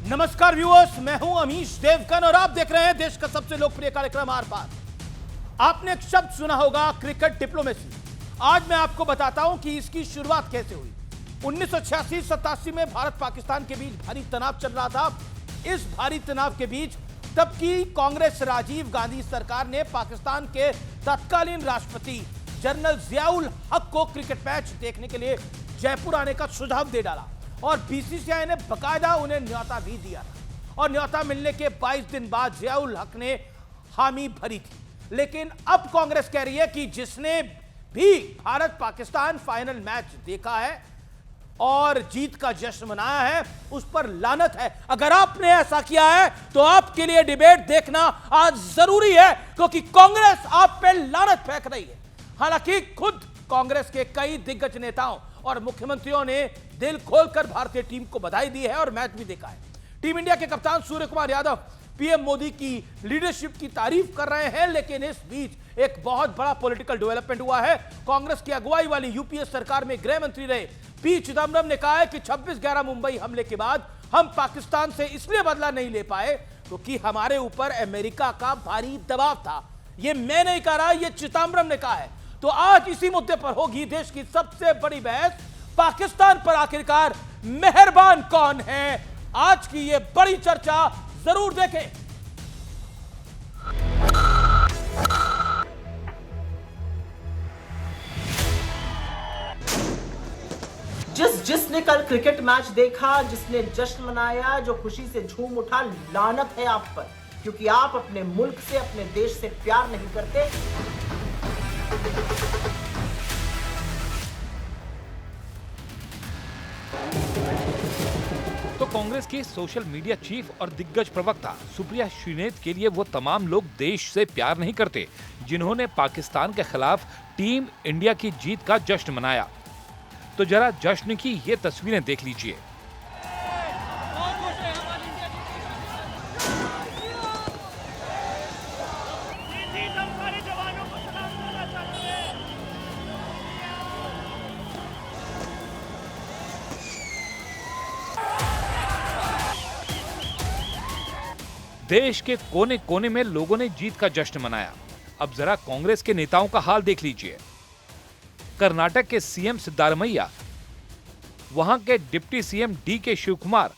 नमस्कार व्यूअर्स, मैं हूं अमीश देवगन और आप देख रहे हैं देश का सबसे लोकप्रिय कार्यक्रम आर पार। आपने एक शब्द सुना होगा, क्रिकेट डिप्लोमेसी। आज मैं आपको बताता हूं कि इसकी शुरुआत कैसे हुई। 1986-87 में भारत पाकिस्तान के बीच भारी तनाव चल रहा था। इस भारी तनाव के बीच तब की कांग्रेस राजीव गांधी सरकार ने पाकिस्तान के तत्कालीन राष्ट्रपति जनरल जियाउल हक को क्रिकेट मैच देखने के लिए जयपुर आने का सुझाव दे डाला और बीसीसीआई ने बकायदा उन्हें न्योता भी दिया था और न्योता मिलने के 22 दिन बाद जियाउल हक ने हामी भरी थी। लेकिन अब कांग्रेस कह रही है कि जिसने भी भारत पाकिस्तान फाइनल मैच देखा है और जीत का जश्न मनाया है उस पर लानत है। अगर आपने ऐसा किया है तो आपके लिए डिबेट देखना आज जरूरी है, क्योंकि कांग्रेस आप पे लानत फेंक रही है। हालांकि खुद कांग्रेस के कई दिग्गज नेताओं और मुख्यमंत्रियों ने दिल खोलकर भारतीय टीम को बधाई दी है और मैच भी देखा है। टीम इंडिया के कप्तान सूर्य कुमार यादव पीएम मोदी की लीडरशिप की तारीफ कर रहे हैं, लेकिन इस बीच एक बहुत बड़ा पॉलिटिकल डेवलपमेंट हुआ है। कांग्रेस की अगुवाई वाली यूपीए सरकार में गृह मंत्री रहे पी चिदम्बरम ने कहा है कि 26/11 मुंबई हमले के बाद हम पाकिस्तान से इसलिए बदला नहीं ले पाए क्योंकि हमारे ऊपर अमेरिका का भारी दबाव था। यह मैं नहीं कह रहा, यह चिदम्बरम ने कहा है। तो आज इसी मुद्दे पर होगी देश की सबसे बड़ी बहस, पाकिस्तान पर आखिरकार मेहरबान कौन है। आज की यह बड़ी चर्चा जरूर देखें। जिसने कल क्रिकेट मैच देखा, जिसने जश्न मनाया, जो खुशी से झूम उठा, लानत है आप पर, क्योंकि आप अपने मुल्क से, अपने देश से प्यार नहीं करते। तो कांग्रेस की सोशल मीडिया चीफ और दिग्गज प्रवक्ता सुप्रिया श्रीनेत के लिए वो तमाम लोग देश से प्यार नहीं करते जिन्होंने पाकिस्तान के खिलाफ टीम इंडिया की जीत का जश्न मनाया। तो जरा जश्न की ये तस्वीरें देख लीजिए। देश के कोने कोने में लोगों ने जीत का जश्न मनाया। अब जरा कांग्रेस के नेताओं का हाल देख लीजिए। कर्नाटक के सीएम सिद्धारमैया, वहां के डिप्टी सीएम डीके शिवकुमार,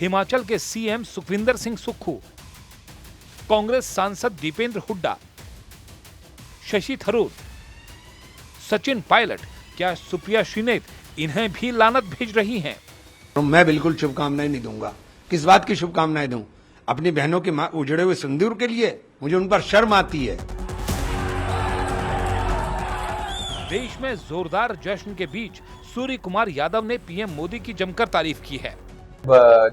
हिमाचल के सीएम सुखविंदर सिंह सुक्खू, कांग्रेस सांसद दीपेंद्र हुड्डा, शशि थरूर, सचिन पायलट, क्या सुप्रिया श्रीनेत इन्हें भी लानत भेज रही हैं? मैं बिल्कुल शुभकामनाएं नहीं दूंगा। किस बात की शुभकामनाएं दूं? अपनी बहनों के उजड़े हुए सिंदूर के लिए? मुझे उन पर शर्म आती है। देश में जोरदार जश्न के बीच सूर्य कुमार यादव ने पीएम मोदी की जमकर तारीफ की है।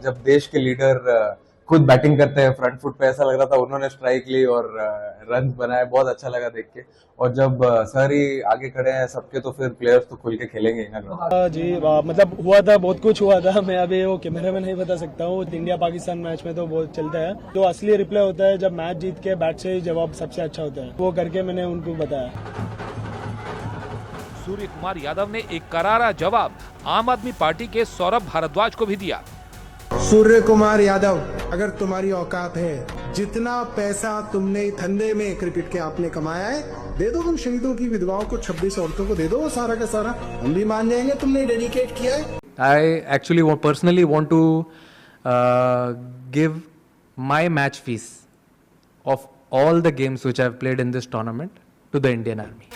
जब देश के लीडर खुद बैटिंग करते हैं फ्रंट फुट पे, ऐसा लग रहा था उन्होंने स्ट्राइक ली और रन बनाए, बहुत अच्छा लगा देख के। और जब सर ही आगे खड़े हैं सबके, तो फिर प्लेयर्स तो खुल के खेलेंगे ही ना। जी मतलब हुआ था, बहुत कुछ हुआ था। मैं अभी वो कैमरे में नहीं बता सकता हूँ। इंडिया पाकिस्तान मैच में तो बहुत चलता है, जो असली रिप्ले होता है जब मैच जीत के बैट से ही जवाब सबसे अच्छा होता है, वो करके मैंने उनको बताया। सूर्य कुमार यादव ने एक करारा जवाब आम आदमी पार्टी के सौरभ भारद्वाज को भी दिया। सूर्य कुमार यादव, अगर तुम्हारी औकात है, जितना पैसा तुमने धंधे में क्रिकेट के आपने कमाया है, दे दो उन शहीदों की विधवाओं को, 26 औरतों को दे दो वो सारा का सारा। हम भी मान जाएंगे तुमने डेडिकेट किया है। I actually personally want to give my match fees of all the games which I have played in this tournament to the Indian Army.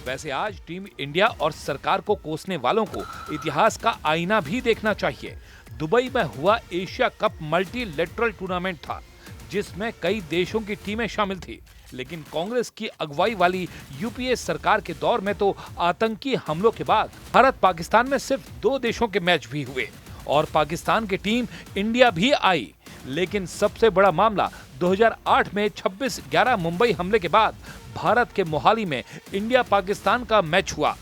वैसे आज टीम इंडिया और सरकार को कोसने वालों को इतिहास का आईना भी देखना चाहिए। दुबई में हुआ एशिया कप मल्टीलेटरल टूर्नामेंट था जिसमें कई देशों की टीमें शामिल थी, लेकिन कांग्रेस की अगुवाई वाली यूपीए सरकार के दौर में तो आतंकी हमलों के बाद भारत पाकिस्तान में सिर्फ 2 देशों के मैच भी हुए और पाकिस्तान की टीम इंडिया भी आई। लेकिन सबसे बड़ा मामला 2008 में 26/11 मुंबई हमले के बाद भारत के मोहाली में इंडिया पाकिस्तान का मैच हुआ।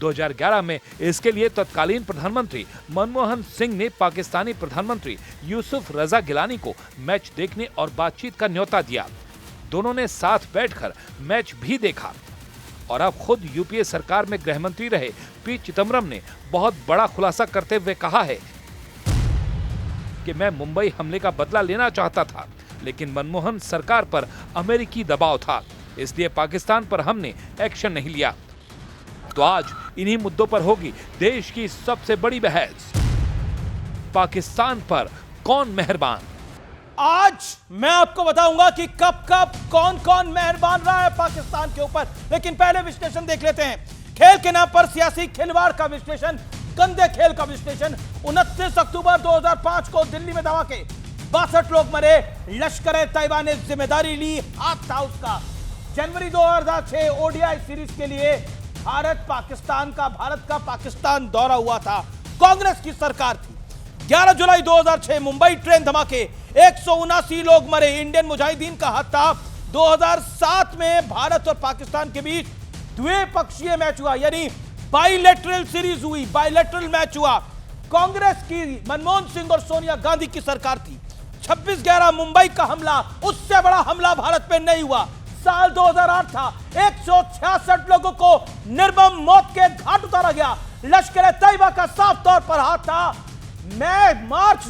2011 में इसके लिए तत्कालीन प्रधानमंत्री मनमोहन सिंह ने पाकिस्तानी प्रधानमंत्री यूसुफ रजा गिलानी को मैच देखने और बातचीत का न्योता दिया। दोनों ने साथ बैठकर मैच भी देखा। और अब खुद यूपीए सरकार में गृह मंत्री रहे पी चिदम्बरम ने बहुत बड़ा खुलासा करते हुए कहा है कि मैं मुंबई हमले का बदला लेना चाहता था, लेकिन मनमोहन सरकार पर अमेरिकी दबाव था, इसलिए पाकिस्तान पर हमने एक्शन नहीं लिया। तो आज इन्हीं मुद्दों पर होगी देश की सबसे बड़ी बहस, पाकिस्तान पर कौन मेहरबान। आज मैं आपको बताऊंगा कि कब कब कौन कौन मेहरबान रहा है पाकिस्तान के ऊपर, लेकिन पहले विश्लेषण देख लेते हैं। खेल के नाम पर सियासी खिलवाड़ का विश्लेषण, गंदे खेल का विश्लेषण। 29 अक्टूबर 2005 को दिल्ली में धमाके, 62 लोग मरे, लश्कर-ए-तैयबा ने जिम्मेदारी ली, हाथ था उसका। जनवरी 2006 ओडीआई सीरीज के लिए भारत का पाकिस्तान दौरा हुआ था, कांग्रेस की सरकार थी। 11 जुलाई 2006 मुंबई ट्रेन धमाके, 179 लोग मरे, इंडियन मुजाहिदीन का हाथ था। 2007 में भारत और पाकिस्तान के बीच द्विपक्षीय मैच हुआ, यानी बाइलेटरल सीरीज हुई, बाइलेटरल मैच हुआ। कांग्रेस की मनमोहन सिंह और सोनिया गांधी की सरकार थी। 26/11 मुंबई का हमला, उससे बड़ा हमला भारत में नहीं हुआ। साल 2008 था, 166 लोगों को निर्मम मौत के घाट उतारा गया। लश्कर-ए-तैयबा का साफ तौर पर हाथ था। मार्च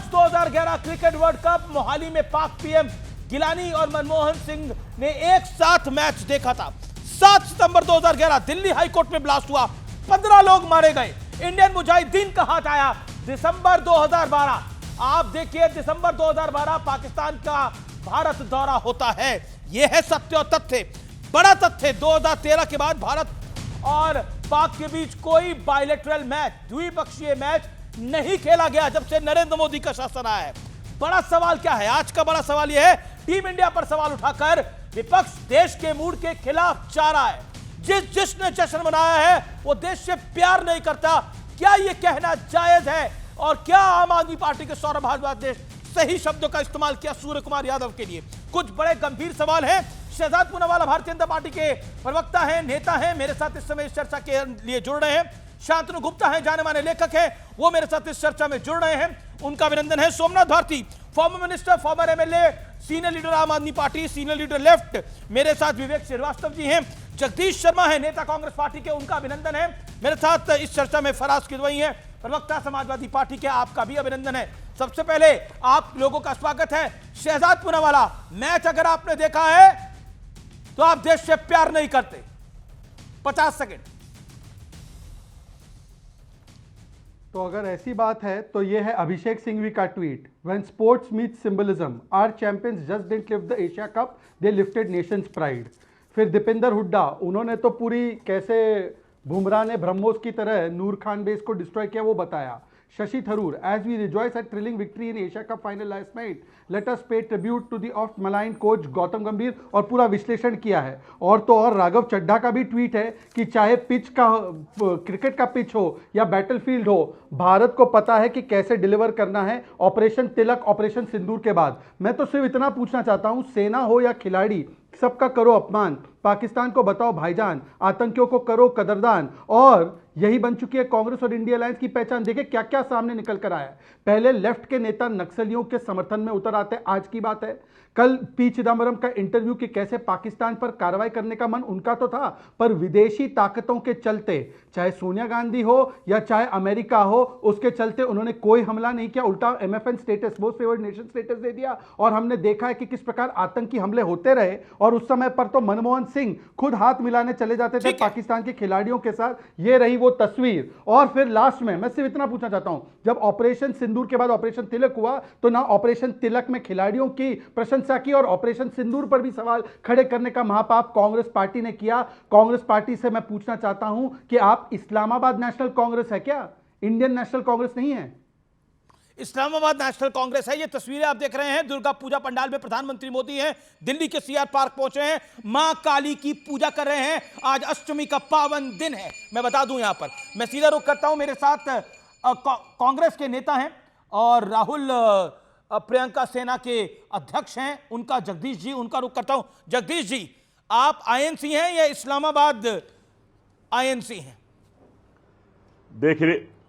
2011 क्रिकेट वर्ल्ड कप मोहाली में पाक पीएम गिलानी और मनमोहन सिंह ने एक साथ मैच देखा था। 7 सितंबर 2011 दिल्ली हाईकोर्ट में ब्लास्ट हुआ, 15 लोग मारे गए, इंडियन मुजाहिदीन का हाथ आया। दिसंबर 2012, आप देखिए, दिसंबर 2012 पाकिस्तान का भारत दौरा होता है। यह है सत्य और तथ्य, बड़ा तथ्य। 2013 के बाद भारत और पाक के बीच कोई बायलैटरल मैच, द्विपक्षीय मैच नहीं खेला गया जब से नरेंद्र मोदी का शासन आया है। बड़ा सवाल क्या है? आज का बड़ा सवाल यह है, टीम इंडिया पर सवाल उठाकर विपक्ष देश के मूड के खिलाफ जा रहा है। जिसने जश्न मनाया है वो देश से प्यार नहीं करता। क्या यह कहना जायज है? और क्या आम आदमी पार्टी के सौरभ भारद्वाज ने सही शब्दों का इस्तेमाल किया सूर्य कुमार यादव के लिए? कुछ बड़े गंभीर सवाल हैं। शहजाद पूनावाला भारतीय जनता पार्टी के प्रवक्ता हैं, नेता हैं, मेरे साथ इस समय इस चर्चा के लिए जुड़ रहे हैं। शांतनु गुप्ता हैं, जाने माने लेखक हैं, वो मेरे साथ इस चर्चा में जुड़ रहे हैं, उनका अभिनंदन है। Somnath Bharti, former minister, former MLA, senior leader Aam Aadmi party, senior leader left, मेरे साथ विवेक श्रीवास्तव जी हैं। जगदीश शर्मा है, नेता कांग्रेस पार्टी के, उनका अभिनंदन है। मेरे साथ इस चर्चा में फराज किदवई है, प्रवक्ता समाजवादी पार्टी के, आपका भी अभिनंदन है। सबसे पहले आप लोगों का स्वागत है। शहजाद पूनावाला, मैच अगर आपने देखा है तो आप देश से प्यार नहीं करते। 50 सेकंड। तो अगर ऐसी बात है तो यह है अभिषेक सिंघवी का tweet. When sports meets symbolism, our champions just didn't lift the Asia Cup, they lifted nations pride. फिर दीपेंद्र हुड्डा, उन्होंने तो पूरी कैसे बुमराह ने ब्रह्मोस की तरह नूर खान बेस को डिस्ट्रॉय किया वो बताया। Shashi Tharoor, as we rejoice at thrilling victory in Asia cup final last night, let us pay tribute to the oft maligned coach Gautam Gambhir, और पूरा विश्लेषण किया है। और तो और राघव चड्ढा का भी ट्वीट है कि चाहे पिच का, क्रिकेट का पिच हो या बैटलफील्ड हो, भारत को पता है कि कैसे डिलीवर करना है ऑपरेशन तिलक, ऑपरेशन सिंदूर के बाद। मैं तो सिर्फ इतना पूछना चाहता हूं, सेना हो या खिलाड़ी, सबका करो अपमान, पाकिस्तान को बताओ भाईजान, आतंकियों को करो कदरदान। और यही बन चुकी है कांग्रेस और इंडिया अलायंस की पहचान। देखिए क्या क्या सामने निकल कर आया है। पहले लेफ्ट के नेता नक्सलियों के समर्थन में उतर आते, आज की बात है। कल पी चिदम्बरम का इंटरव्यू कि कैसे पाकिस्तान पर कार्रवाई करने का मन उनका तो था, पर विदेशी ताकतों के चलते, चाहे सोनिया गांधी हो या चाहे अमेरिका हो, उसके चलते उन्होंने कोई हमला नहीं किया, उल्टा MFN status, most favoured nation status दे दिया। और हमने देखा है कि किस प्रकार आतंकी हमले होते रहे, और उस समय पर तो मनमोहन सिंह खुद हाथ मिलाने चले जाते थे पाकिस्तान के खिलाड़ियों के साथ। ये रही वो तस्वीर। और फिर लास्ट में मैं सिर्फ इतना पूछना चाहता हूं, जब ऑपरेशन सिंदूर के बाद ऑपरेशन तिलक हुआ तो ना ऑपरेशन तिलक में खिलाड़ियों की प्रशंसा की, और ऑपरेशन सिंदूर पर भी सवाल खड़े करने का महापाप कांग्रेस पार्टी ने किया। कांग्रेस पार्टी से मैं पूछना चाहता हूं कि आप इस्लामाबाद नेशनल कांग्रेस है क्या? इंडियन नेशनल कांग्रेस नहीं है। इस्लामाबाद नेशनल कांग्रेस है। ये तस्वीरें आप देख रहे हैं, दुर्गा पूजा पंडाल में प्रधानमंत्री मोदी हैं, दिल्ली के सीआर पार्क पहुंचे हैं, मां काली की पूजा कर रहे हैं। आज अष्टमी का पावन दिन है। मैं बता दूं, यहां पर मैं सीधा रुख करता हूं, मेरे साथ कांग्रेस के नेता हैं और राहुल प्रियंका सेना के अध्यक्ष हैं, उनका जगदीश जी, उनका रुख करता हूं। जगदीश जी, आप आईएनसी हैं या इस्लामाबाद आईएनसी हैं?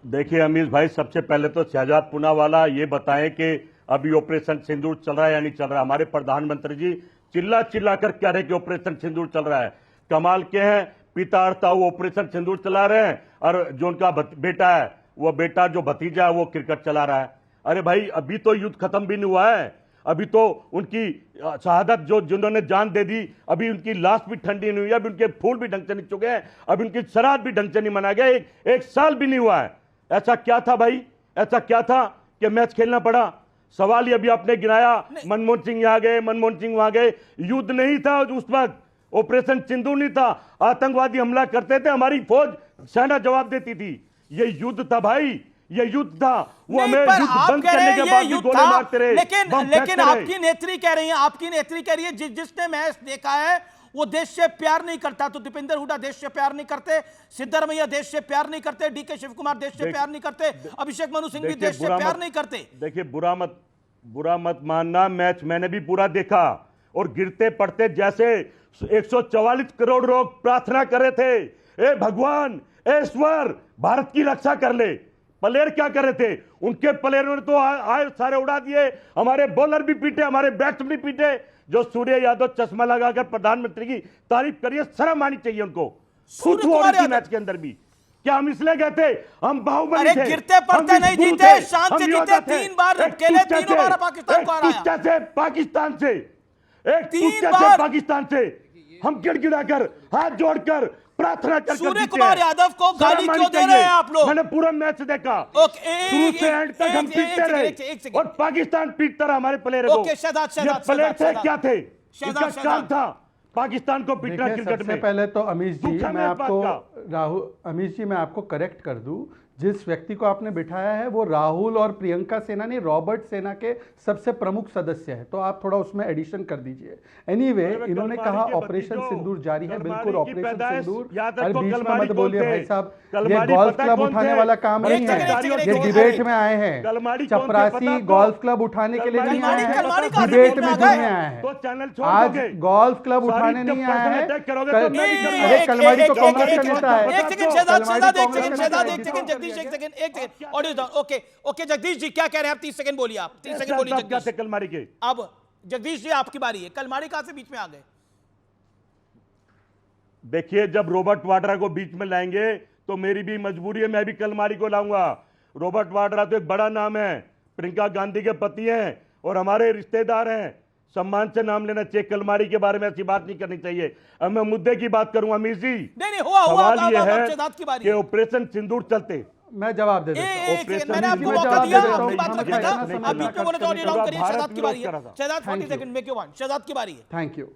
देखिए अमीर भाई, सबसे पहले तो शहजाद पूनावाला ये बताएं कि अभी ऑपरेशन सिंदूर चल रहा है या नहीं चल रहा है। हमारे प्रधानमंत्री जी चिल्ला चिल्ला कर कह रहे कि ऑपरेशन सिंदूर चल रहा है। कमाल के हैं, पिता अड़ताऊ ऑपरेशन सिंदूर चला रहे हैं और जो उनका बेटा है, वो बेटा जो भतीजा है वो क्रिकेट चला रहा है। अरे भाई अभी तो युद्ध खत्म भी नहीं हुआ है, अभी तो उनकी शहादत जो जिन्होंने जान दे दी, अभी उनकी लाश भी ठंडी नहीं हुई, अभी उनके फूल भी ढंग से नहीं चुके हैं, अभी उनकी श्राद्ध भी ढंग से नहीं मनाया गया, एक साल भी नहीं हुआ है। ऐसा क्या था भाई, ऐसा क्या था कि मैच खेलना पड़ा? सवाल ही अभी आपने गिनाया, मनमोहन सिंह यहाँ गए, मनमोहन सिंह वहां गए, युद्ध नहीं था उस वक्त, ऑपरेशन सिंदूर नहीं था, आतंकवादी हमला करते थे, हमारी फौज सेना जवाब देती थी। ये युद्ध था भाई, ये युद्ध था। वो हमें युद्ध बंद करने के बाद भी गोले मारते रहे, लेकिन आपकी नेत्री कह रही है, आपकी नेत्री कह रही है जिसने मैच देखा है वो देश से प्यार नहीं करता। तो दीपेंद्र हुड्डा देश से प्यार नहीं करते, सिद्धरमैया देश से प्यार नहीं करते, डीके शिव कुमार देश से प्यार नहीं करते, अभिषेक मनु सिंह भी देश से प्यार नहीं करते। देखिए बुरा मत मानना, मैच मैंने भी पूरा देखा और गिरते पड़ते जैसे 144 करोड़ लोग प्रार्थना कर रहे थे, ए भगवान, ए ईश्वर, भारत की रक्षा कर ले। प्लेयर क्या कर रहे थे? उनके प्लेयरों ने तो आए सारे उड़ा दिए, हमारे बॉलर भी पीटे, हमारे बैट्समैन भी पीटे। जो सूर्य यादव चश्मा लगाकर प्रधानमंत्री की तारीफ करिए, शर्म आनी चाहिए उनको। मैच के अंदर भी क्या हम इसलिए गए थे? हम बाहुबली थे, गिरते पड़ते नहीं जीते, शान से जीते, 3 बार अकेले, 3 बार पाकिस्तान को हराया। पाकिस्तान से पाकिस्तान से हम गिड़गिड़ाकर हाथ जोड़कर प्रार्थना कर सूर्य कुमार यादव को गाली क्यों दे रहे हैं आप लोग? मैंने पूरा मैच देखा, शुरू से एंड तक हम पीटते रहे और पाकिस्तान पीटता रहा हमारे प्लेयर को। प्लेयर थे क्या थे? इनका काम था पाकिस्तान को पीटना क्रिकेट में। पहले तो अमीश जी मैं आपको करेक्ट कर दूं, जिस व्यक्ति को आपने बिठाया है वो राहुल और प्रियंका सेना नहीं, रॉबर्ट सेना के सबसे प्रमुख सदस्य है, तो आप थोड़ा उसमें एडिशन कर दीजिए। एनीवे, इन्होंने कहा ऑपरेशन सिंदूर जारी है, बिल्कुल ऑपरेशन सिंदूर। और बीच में मत बोलिए भाई साहब, ये गोल्फ क्लब उठाने वाला काम नहीं है, ये डिबेट में आए हैं। चपरासी गोल्फ क्लब उठाने के लिए नहीं आए हैं, डिबेट में जुड़ने आए हैं। आज गोल्फ क्लब उठाने नहीं आए हैं। अरे कलमाड़ी तो कांग्रेस का नेता है। ओके जगदीश जी क्या कह रहे हैं आप? 30 सेकंड बोलिए, आप 30 सेकंड बोलिए जगदीश। कलमाड़ी के अब जगदीश जी आपकी बारी है, कलमाड़ी कहां से बीच में आ गए? देखिए, जब रॉबर्ट वाड्रा को बीच में लाएंगे तो मेरी भी मजबूरी है, मैं भी कलमाड़ी को लाऊंगा। रॉबर्ट वाड्रा तो एक बड़ा नाम है, प्रियंका गांधी के पति हैं और हमारे रिश्तेदार हैं, सम्मान से नाम लेना चाहिए। कलमाड़ी के बारे में ऐसी बात नहीं करनी चाहिए। अब मैं मुद्दे की बात करूं अमीर जी। नहीं सवाल ये है कि ऑपरेशन सिंदूर चलते, मैं जवाब दे देता हूं। मैंने आपको मौका दिया, आपकी बात रख रहा था, अब बीच में बोले तो ऑडियो डाउन करिए। शहजाद की बारी है, शहजाद 40 सेकंड में क्यों वन, शहजाद की बारी है। Thank you.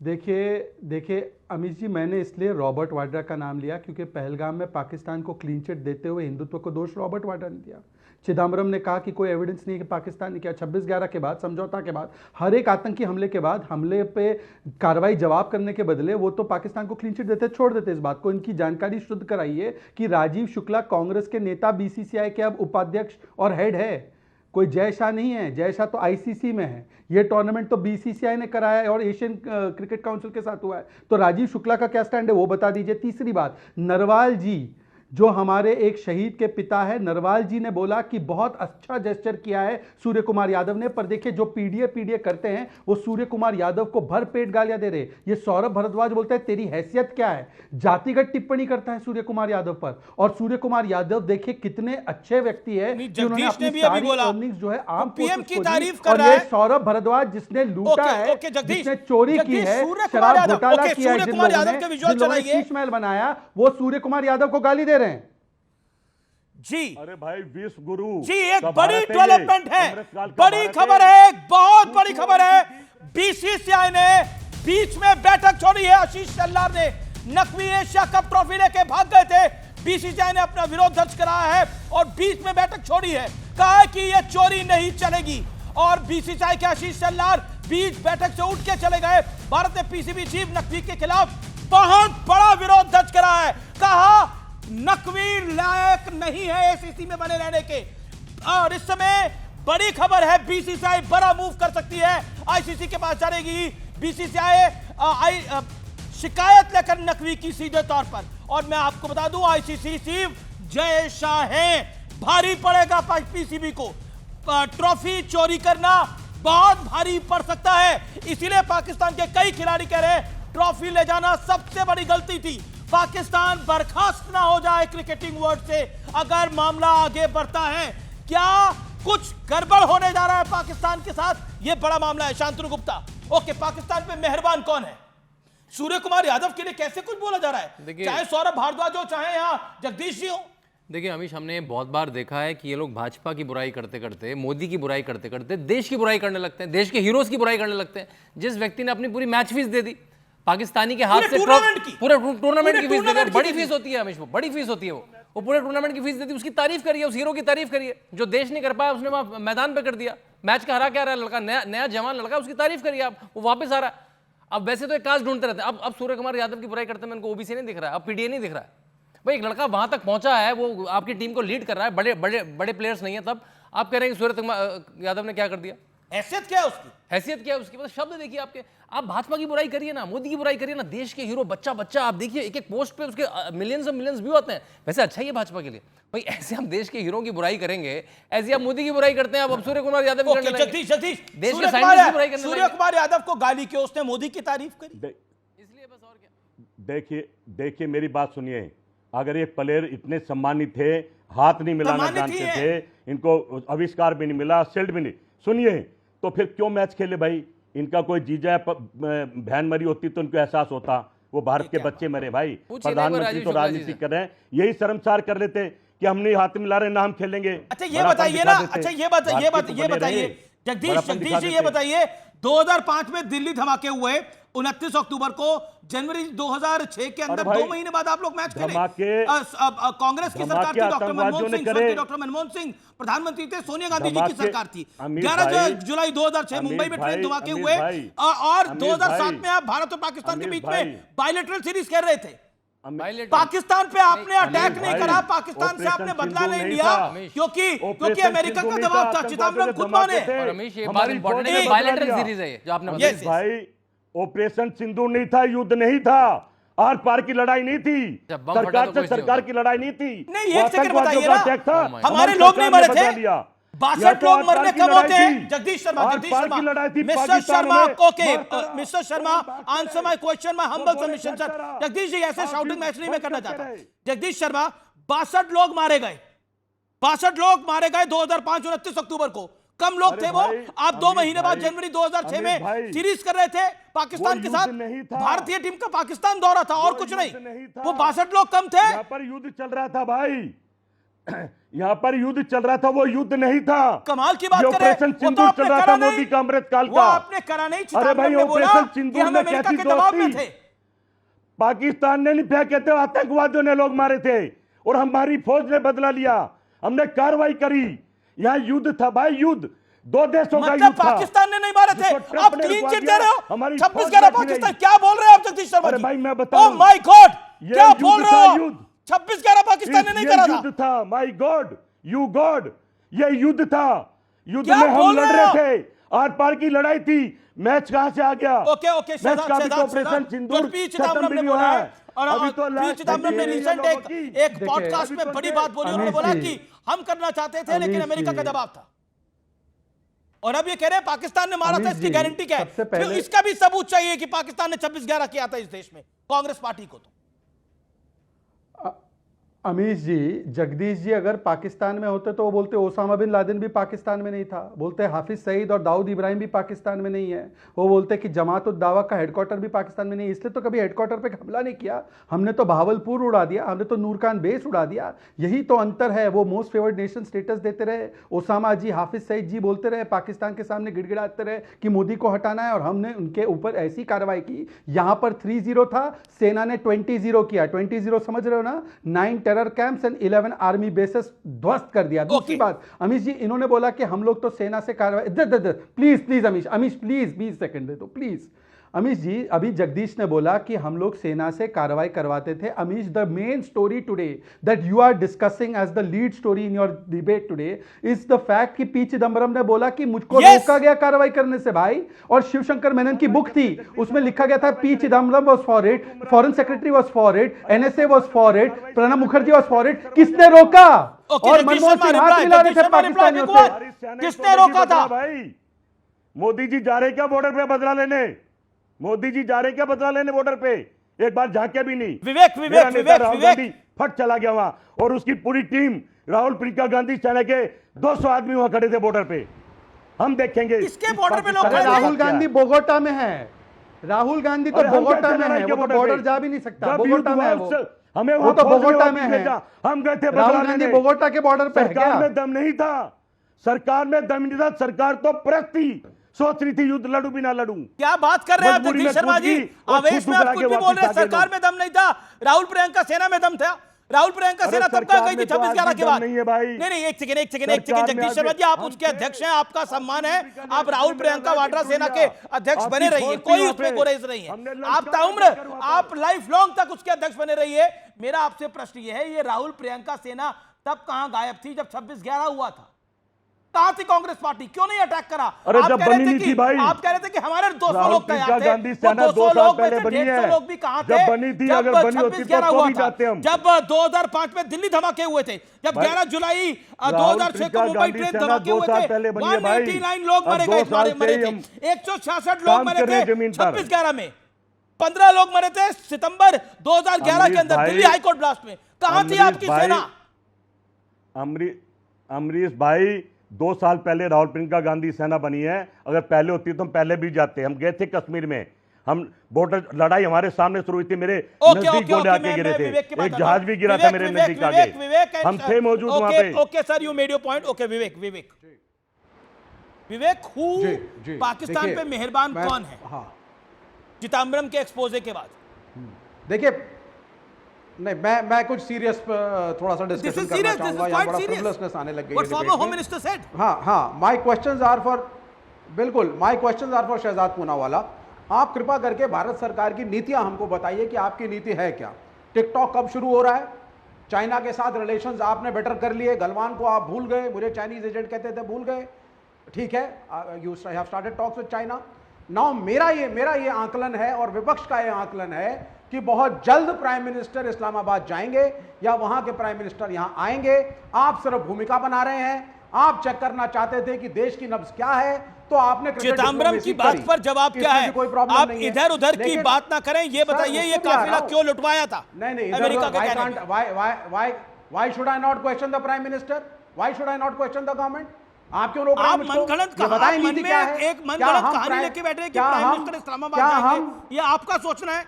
देखिए अमित जी, मैंने इसलिए रॉबर्ट वाड्रा का नाम लिया क्योंकि पहलगाम में पाकिस्तान को क्लीन चिट देते हुए हिंदुत्व को दोष रॉबर्ट वाड्रा ने दिया। चिदम्बरम ने कहा कि कोई एविडेंस नहीं है कि पाकिस्तान ने किया। 26/11 के बाद, समझौता के बाद, हर एक आतंकी हमले के बाद हमले पे कार्रवाई जवाब करने के बदले वो तो पाकिस्तान को क्लीन चिट देते, छोड़ देते। इस बात को इनकी जानकारी शुद्ध कराइए कि राजीव शुक्ला कांग्रेस के नेता, बीसीसीआई के अब उपाध्यक्ष और हेड है, कोई जय शाह नहीं है। जय शाह तो आईसीसी में है। ये टूर्नामेंट तो बीसीसीआई ने कराया है और एशियन क्रिकेट काउंसिल के साथ हुआ है। तो राजीव शुक्ला का क्या स्टैंड है वो बता दीजिए। तीसरी बात, नरवाल जी जो हमारे एक शहीद के पिता है, नरवाल जी ने बोला कि बहुत अच्छा जेस्चर किया है सूर्य कुमार यादव ने, पर देखिए जो पीडीए करते हैं वो सूर्य कुमार यादव को भर पेट गालियां दे रहे। ये सौरभ भारद्वाज बोलता है तेरी हैसियत क्या है, जातिगत टिप्पणी करता है सूर्य कुमार यादव पर। और सूर्य कुमार यादव देखिए कितने अच्छे व्यक्ति है कि उन्होंने अपनी सारी अर्निंग्स जो है आम पीएम की तारीफ कर रहा है। सौरभ भारद्वाज जिसने लूटा है, जिसने चोरी की है, शराब घोटाला किया है, जिन लोगों ने शीशमहल बनाया, वो सूर्य कुमार यादव को गाली दे रहे हैं जी। अरे भाई विश्व गुरु जी, एक बड़ी डेवलपमेंट है, बड़ी खबर है, एक बहुत बड़ी खबर है। बीसीसीआई ने बीच में बैठक छोड़ी है। आशीष शेलार ने नकवी एशिया कप ट्रॉफी लेके भाग गए थे, बीसीसीआई ने अपना विरोध दर्ज कराया है और बीच में बैठक छोड़ी है। कहा है कि यह चोरी नहीं चलेगी और बीसीसीआई के आशीष शेलार बीच बैठक से उठ के चले गए। भारत ने पीसीबी चीफ नकवी के खिलाफ बहुत बड़ा विरोध दर्ज कराया है। कहा नकवी लायक नहीं है एसीसी में बने रहने के। और इस समय बड़ी खबर है, बीसीसीआई बड़ा मूव कर सकती है, आईसीसी के पास जाएगी। बीसीसीआई शिकायत लेकर नकवी की सीधे तौर पर। और मैं आपको बता दूं, आईसीसी चीफ जय शाह है, भारी पड़ेगा पीसीबी को। ट्रॉफी चोरी करना बहुत भारी पड़ सकता है। इसीलिए पाकिस्तान के कई खिलाड़ी कह रहे हैं ट्रॉफी ले जाना सबसे बड़ी गलती थी। पाकिस्तान बर्खास्त ना हो जाए क्रिकेटिंग वर्ल्ड से अगर मामला आगे बढ़ता है। क्या कुछ गड़बड़ होने जा रहा है पाकिस्तान के साथ? यह बड़ा मामला है। शांतनु गुप्ता, ओके, पाकिस्तान पे मेहरबान कौन है? सूर्य कुमार यादव के लिए कैसे कुछ बोला जा रहा है? चाहे सौरभ भारद्वाज हो, चाहे यहां जगदीश जी हो। देखिए अमीश, हमने बहुत बार देखा है कि ये लोग भाजपा की बुराई करते करते, मोदी की बुराई करते करते देश की बुराई करने लगते हैं, देश के हीरोज की बुराई करने लगते हैं। जिस व्यक्ति ने अपनी पूरी मैच फीस दे दी पाकिस्तानी के हाथ से, पूरे टूर्नामेंट की फीस दे दी, बड़ी फीस होती है अमीश, वो बड़ी फीस होती है, वो पूरे टूर्नामेंट की फीस देती है। उसकी तारीफ करिए, उस हीरो की तारीफ करिए। जो देश नहीं कर पाया उसने वहां मैदान पे कर दिया, मैच का हरा क्या रहा है लड़का, नया जवान लड़का, उसकी तारीफ करिए आप, वो वापस आ रहा है। अब वैसे तो एक काज ढूंढते रहते हैं। अब सूर्य कुमार यादव की बुराई करते हैं, उनको ओबीसी नहीं दिख रहा है, अब पीडीए नहीं दिख रहा है। भाई एक लड़का वहां तक पहुंचा है, वो आपकी टीम को लीड कर रहा है, बड़े प्लेयर्स नहीं है, तब आप कह रहे हैं कि सूर्य कुमार यादव ने क्या कर दिया? हैसियत क्या है उसकी? हैसियत क्या है उसकी? मतलब शब्द देखिए आपके। आप भाजपा की बुराई करिए ना, मोदी की बुराई करिए ना, देश के हीरो बच्चा आप देखिए एक पोस्ट पे उसके मिलियंस और मिलियंस व्यू आते हैं। वैसे अच्छा ही है भाजपा के लिए। भाई ऐसे हम देश के हीरो की बुराई करेंगे, ऐसे आप मोदी की बुराई करते हैं, अब सूर्य कुमार यादव देश के साइंटिस्ट की बुराई करने। सूर्य कुमार यादव को गाली क्यों? उसने मोदी की तारीफ करी, इसलिए बस, और क्या। देखिए मेरी बात सुनिए। अगर ये प्लेयर इतने सम्मानित थे, हाथ नहीं मिलाना जानते थे, इनको आविष्कार भी नहीं मिला, शील्ड भी नहीं, सुनिए, तो फिर क्यों मैच खेले भाई? इनका कोई जीजा बहन मरी होती तो उनको एहसास होता, वो भारत के बच्चे मरे भाई। प्रधानमंत्री तो राजनीति कर रहे हैं, यही शर्मसार कर लेते कि हम नहीं हाथ मिला रहे ना हम खेलेंगे। अच्छा ये बताइए ना, अच्छा ये बताइए जगदीश जी, ये बताइए 2005 में दिल्ली धमाके हुए, 29 अक्टूबर को, जनवरी 2006 के अंदर 2 महीने बाद आप लोग मैच खेले। कांग्रेस की सरकार थी, डॉक्टर मनमोहन सिंह प्रधानमंत्री थे, सोनिया गांधी जी की सरकार थी। 11 जुलाई 2006 मुंबई में ट्रेन धमाके हुए, और 2007 में आप भारत और पाकिस्तान के बीच में बायलैटरल सीरीज खेल रहे थे। पाकिस्तान पे आपने अटैक नहीं करा, पाकिस्तान से आपने बदला नहीं लिया, क्योंकि अमेरिका का दबाव था। चिदम्बरम खुद माने। भाई ऑपरेशन सिंदूर नहीं था, युद्ध नहीं था, आर पार की लड़ाई नहीं थी, सरकार से सरकार की लड़ाई नहीं थी। नहीं, एक सेकंड बताइए ना, हमारे लोग नहीं मरे थे, 62 लोग मरने कम होते हैं। Jagdish Sharma, mister Sharma, answer my question, my humble submission sir. Jagdish ji ऐसे शाउटिंग मैच नहीं मैं करना चाहता। जगदीश शर्मा, 62 लोग मारे गए, 62 लोग मारे गए 2005 29 अक्टूबर को। कम लोग थे वो। आप 2 महीने बाद जनवरी 2006 में सीरीज कर रहे थे पाकिस्तान के साथ। भारतीय टीम का पाकिस्तान दौरा था और कुछ नहीं। वो 62 लोग कम थे। यहाँ पर युद्ध चल रहा था भाई, यहाँ पर युद्ध चल रहा था, वो युद्ध नहीं था। कमाल की बात करें, ऑपरेशन सिंदूर चल रहा था मोदी का अमृतकाल का। आपने करा नहीं। अरे भाई ऑपरेशन सिंदूर में कैसी दोस्ती? पाकिस्तान ने नहीं फेंके थे, आतंकवादियों ने लोग मारे थे और हमारी फौज ने बदला लिया, हमने कार्रवाई करी। यहाँ युद्ध था भाई, युद्ध, 2 देशों का युद्ध था। पाकिस्तान ने नहीं मारे थे, आप क्लीन चिट दे रहे हो। 26-11 पाकिस्तान, क्या बोल रहे हो आप जगदीश शर्मा? अरे भाई मैं बताऊं, ओह माय गॉड, क्या बोल रहे हो? 26-11 पाकिस्तान ने नहीं करा था। युद्ध था, माय गॉड, यू गॉड, ये युद्ध था। युद्ध में हम लड़ रहे थे, आर पार की लड़ाई थी। मैच कहां से आ गया? ओके ऑपरेशन सिंदूर चिदम्बरम ने बोला है, और अभी तो चिदम्बरम ने रिसेंट एक पॉडकास्ट में बड़ी बात बोली। उन्होंने बोला कि हम करना चाहते थे लेकिन अमेरिका का दबाव था, और अब ये कह रहे हैं पाकिस्तान ने मारा था। इसकी गारंटी क्या है? तो इसका भी सबूत चाहिए कि पाकिस्तान ने 26-11 किया था इस देश में कांग्रेस पार्टी को। तो अमीश जी, जगदीश जी अगर पाकिस्तान में होते तो वो बोलते ओसामा बिन लादेन भी पाकिस्तान में नहीं था, बोलते हाफिज सईद और दाऊद इब्राहिम भी पाकिस्तान में नहीं है, वो बोलते कि जमात उद दावा का हेडक्वार्टर भी पाकिस्तान में नहीं है, इसलिए तो कभी हेडक्वार्टर पे हमला नहीं किया। हमने तो बहावलपुर उड़ा दिया, हमने तो नूर खान बेस उड़ा दिया। यही तो अंतर है। वो मोस्ट फेवर्ड नेशन स्टेटस देते रहे, ओसामा जी, हाफिज सईद जी बोलते रहे, पाकिस्तान के सामने गिड़गिड़ाते रहे कि मोदी को हटाना है, और हमने उनके ऊपर ऐसी कार्रवाई की। यहाँ पर 3-0 था, सेना ने 20-0 किया। 20-0 समझ रहे हो ना? 9 terror camps and 11 army bases ध्वस्त कर दिया। दूसरी बात, अमीश जी, इन्होंने बोला कि हम लोग तो सेना से कार्रवाई। प्लीज अमीश प्लीज 20 सेकंड दे दो प्लीज। अमीश जी, अभी जगदीश ने बोला कि हम लोग सेना से कार्रवाई करवाते थे। Amish, the main story today that you are discussing as the lead story in your debate today is the fact कि पी चिदम्बरम ने बोला कि मुझको रोका गया कार्रवाई करने से भाई। और शिवशंकर मेनन की बुक थी, उसमें लिखा गया था P Chidambaram was for it, foreign secretary was for it, NSA was for it, Pranab Mukherjee was for it. किसने रोका? और मनमोहन सिंह हाथ मिला रहे थे पाकिस्तानियों से। किसने रोका था भाई? मोदी जी जा रहे क्या बॉर्डर पे बदला लेने? मोदी जी जा रहे क्या बदला लेने बॉर्डर पे? एक बार झांके भी नहीं। विवेक मेरा विवेक नेता विवेक राहुल विवेक गांधी फट चला गया वहां, और उसकी पूरी टीम, राहुल प्रियंका गांधी सेना के 200 आदमी वहां खड़े थे बॉर्डर पे। हम देखेंगे किसके बॉर्डर पे लोग पाकिस्तान खड़े के थे? साथ राहुल क्या है। गांधी बोगोटा में है। राहुल गांधी तो अरे हम बोगोटा कैसे में लड़ाई है, के वो तो बॉर्डर बॉर्डर पे? जा भी नहीं सकता। जब बोगोटा युद्ध में है हुआ, वो। हमें वो वहां तो फौज ने बोगोटा वापस में है। भेजा। हम गए थे बदला राहुल गांधी लेने। बोगोटा के बॉर्डर पे है सरकार क्या? में दम नहीं था, सरकार में दम नहीं था, सरकार तो प्रस्त थी, सोच रही थी युद्ध लड़ू भी ना लड़ू। क्या बात कर रहे हैं आप मजबूरी जगदीश में शर्मा कूद जी? गई और आवेश में खुद आप उतरा कुछ के भी बोल रहे हैं। वापस आ गए सरकार लोग। में दम नहीं था, राहुल प्रियंका सेना में दम था। राहुल प्रियंका अरे सेना तब सरकार कहां गई थी में तो 26/11 आज के भी बाद? दम नहीं है भाई। नहीं एक सेकंड सरकार में जगदीश आज शर्मा भी- जी, आप हम उसके थे, अध्यक्ष हैं, आपका सम्मान है, अमेरिका आप ने राहुल हमने प्रियंका लड़ा वाड्रा के सेना दुनिया। के अध्यक्ष आपकी बने रहिए, फौज थी कोई वहाँ उसमें पे। गुरेज नहीं है। हमने आप लश्कर ताउम्र, लगाकर वहाँ पर- आप लाइफ लॉन्ग तक उसके अध्यक्ष बने रहिए। मेरा आपसे प्रश्न ये है, ये राहुल प्रियंका सेना तब कहां गायब थी जब 26/11 हुआ था? कहां थी कांग्रेस पार्टी? क्यों नहीं अटैक करा? अरे आप जब कह रहे बनी थे नहीं कि- थी भाई। आप कह रहे थे कि हमारे 200 राहुल लोग तैयार प्रियंका थे। गांधी वो सेना 200 2 साल लोग में पहले से बनी 150 है। लोग भी कहां थे? जब बनी थी, जब अगर बनी होती तो 26/11 तो हुआ भी था। जाते हम। जब 2005 में दिल्ली धमाके हुए थे, जब भाई, 11 जुलाई राहुल 2006 को प्रियंका मुंबई गांधी ट्रेन सेना धमाके 2 हुए साल थे, पहले बनी है भाई। 189 लोग और मरे 2 साल मरे से ही थे, हम 166 लोग काम मरे कर रहे थे हैं जमीन पर। 26/11 में, 15 लोग मरे थे सितंबर 2011 के अंदर दिल्ली हाईकोर्ट ब्लास्ट में। कहां थी आपकी सेना? अमरीश भाई, 2 साल पहले राहुल प्रियंका गांधी सेना बनी है। अगर पहले होती तो हम पहले भी जाते। हम गए थे कश्मीर में, हम बॉर्डर लड़ाई हमारे सामने शुरू हुई थी, मेरे नजदीक गोले आके गिरे थे, एक जहाज भी गिरा था मेरे नजदीक आगे, हम थे मौजूद वहां पे। Okay sir, you made your point. Okay Vivek Pakistan देखिए, पे मेहरबान कौन है हाँ चिदम्बरम के एक्सपोजे के बाद? देखिए, नहीं मैं कुछ सीरियस थोड़ा सा This डिस्कशन is करना serious, this चाहूंगा। is यहाँ quite बड़ा serious. फ्रिवलसनेस आने लग गई What है former debate Home में। Minister said. हाँ माय क्वेश्चंस आर फॉर, बिल्कुल my questions are for Shehzad Poonawalla. आप कृपा करके भारत सरकार की नीतियां हमको बताइए कि आपकी नीति है क्या। टिकटॉक कब शुरू हो रहा है? चाइना के साथ रिलेशंस आपने बेटर कर लिए, गलवान को आप भूल गए, मुझे चाइनीज एजेंट कहते थे, भूल गए, ठीक है, you have started talks with China now. मेरा ये आंकलन है और विपक्ष का ये आंकलन है कि बहुत जल्द प्राइम मिनिस्टर इस्लामाबाद जाएंगे या वहां के प्राइम मिनिस्टर यहां आएंगे। आप सिर्फ भूमिका बना रहे हैं। आप चेक करना चाहते थे कि देश की नब्ज क्या है, तो आपने चिदम्बरम की बात पर जवाब क्या है? आप इधर उधर की बात ना करें, ये बताइए ये काफिला क्यों लुटवाया था? नहीं अमेरिका के कहने पे। why should I not question the prime minister? Why should I not question the government? आप क्यों रोक रहे हैं आप मुझको? मनगढ़ंत ये बताएं मन नीति में क्या है? एक क्या मनगढ़ंत हम कहानी प्राइम- लेके बैठे हैं कि क्या प्राइम हम- मिनिस्टर इस्लामाबाद क्या जाएंगे, हम- ये आपका सोचना है?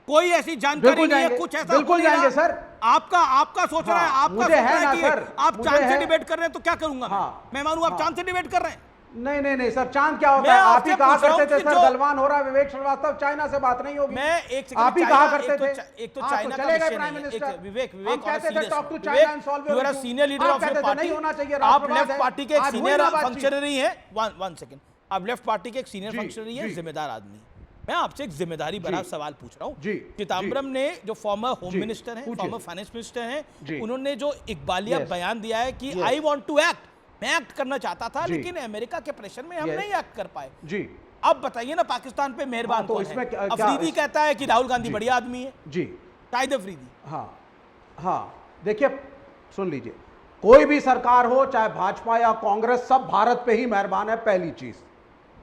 कोई ऐसी जानकारी बिल्कुल नहीं है, जाएंगे, कुछ ऐसा बिल्कुल हो नहीं रहा। जाएंगे सर। आपका सोचना है, हाँ, आपका मुझे सोचना है है ना कि सर, आप मुझे चांद से है। डिबेट कर रहे हैं तो क्या करूंगा मैं? हाँ, मैं मानूं आप चांद से डिबेट कर रहे हैं। नहीं सर, चांद क्या होता मैं है? आप आपसे ही कहा पूछ रहा करते हूं थे कि सर, जो- गलवान हो रहा है, विवेक श्रीवास्तव, चाइना से बात नहीं होगी। मैं एक सेकंड, आप ही चाइना- कहा करते थे। एक तो आप चाइना का चले गए विषय प्राइम नहीं है। मिनिस्टर। विवेक हम कहते थे serious talk to note. China and solve you are a senior leader आप of your कहते थे party. नहीं होना चाहिए, आप राष्ट्रवाद लेफ्ट है। पार्टी के एक आज हुई सीनियर ना बातचीत। फंक्शनरी हैं। वन सेकंड, आप लेफ्ट पार्टी के एक सीनियर जी, फंक्शनरी हैं, जी। जिम्मेदार आदमी। मैं आपसे एक जिम्मेदारी भरा जी। सवाल पूछ रहा हूँ। जी, चिदम्बरम ने जो फॉर्मर होम जी, मिनिस्टर हैं, पूछिए। फॉर्मर फाइनेंस मिनिस्टर हैं, जी। उन्होंने जो इकबालिया Yes. बयान दिया है कि Yes. I want to act, मैं एक्ट करना चाहता था जी। लेकिन अमेरिका के प्रेशर में हम Yes. नहीं एक्ट कर पाए। जी अब बताइए ना, पाकिस्तान पे मेहरबान हाँ, तो कौन है? इसमें क्या- अफरीदी क्या- कहता है कि राहुल गांधी जी। बढ़िया आदमी है, जी शाहिद अफरीदी। हाँ देखिए, सुन लीजिए, कोई भी सरकार हो, चाहे भाजपा या कांग्रेस, सब भारत पे ही मेहरबान है। पहली चीज,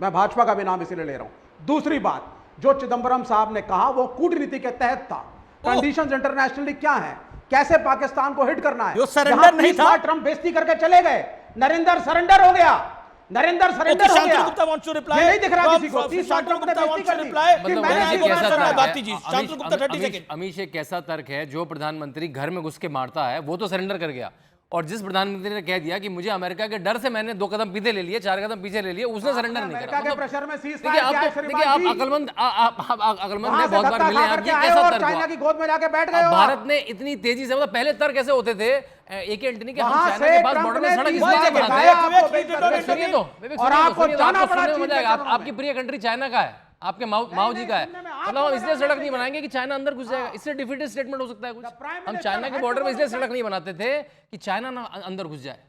मैं भाजपा का भी नाम इसलिए ले रहा हूं। दूसरी बात, जो चिदम्बरम साहब ने कहा वो कूटनीति के तहत था। कंडीशंस इंटरनेशनली क्या है, कैसे पाकिस्तान को हिट करना है। जो surrender नहीं था। ट्रंप बेइज्जती करके चले गए, नरेंद्र सरेंडर हो गया, नरेंद्र सरेंडर हो गया। Shantanu Gupta wants to reply. ये नहीं दिख रहा किसी को। From- 30 साल शांतनु ट्रंप ने गुप्ता बेइज्जती wants to कर दी reply. कि मतलब मैंने अमीश, आपको ये कैसा बता तर्क दिया। है? बात कीजिए, शांतनु गुप्ता 30 सेकंड। अमीश, एक कैसा तर्क है, जो प्रधानमंत्री घर में घुस के मारता है वो तो सरेंडर कर गया, और जिस प्रधानमंत्री ने कह दिया कि मुझे अमेरिका के डर से मैंने 2 कदम पीछे ले लिए, 4 कदम पीछे ले लिए, उसने सरेंडर नहीं अमेरिका करा। के मतलब प्रेशर में cease देखिए, fire आप किया है तो देखिए, श्रीमान आप जी। अकलमंद अकलमंद वहां है, से बहुत बार धक्का मिले खा आप, करके ये आए कैसा हो और तर्क चाइना हुआ? की गोद में जाके बैठ गए अब हो। भारत ने इतनी तेजी से, मतलब पहले तर्क कैसे होते थे AK एंटनी के, हम वहां चाइना से के पास ट्रंप बॉर्डर ने में सड़क 30 इसलिए बार बनाते बताया हैं। आपको विवेक, बेइज्जती सुनिए करनी। तो, विवेक, और सुनिए तो, आपको सुनिए तो, जाना आपको पड़ा सुनने में चीन मजा के आएगा। चरणों आपकी में। प्रिय कंट्री चाइना का है, आपके माओ जी का है, सुनने में मतलब हम इसलिए आपको सड़क नहीं बनाएंगे कि चाइना अंदर घुस जाएगा, इससे डिफीटेड स्टेटमेंट हो सकता है कुछ। प्राइम हम मिनिस्टर चाइना के है बॉर्डर तो में इसलिए बोलो सड़क नहीं बनाते थे कि चाइना ना अंदर घुस जाए।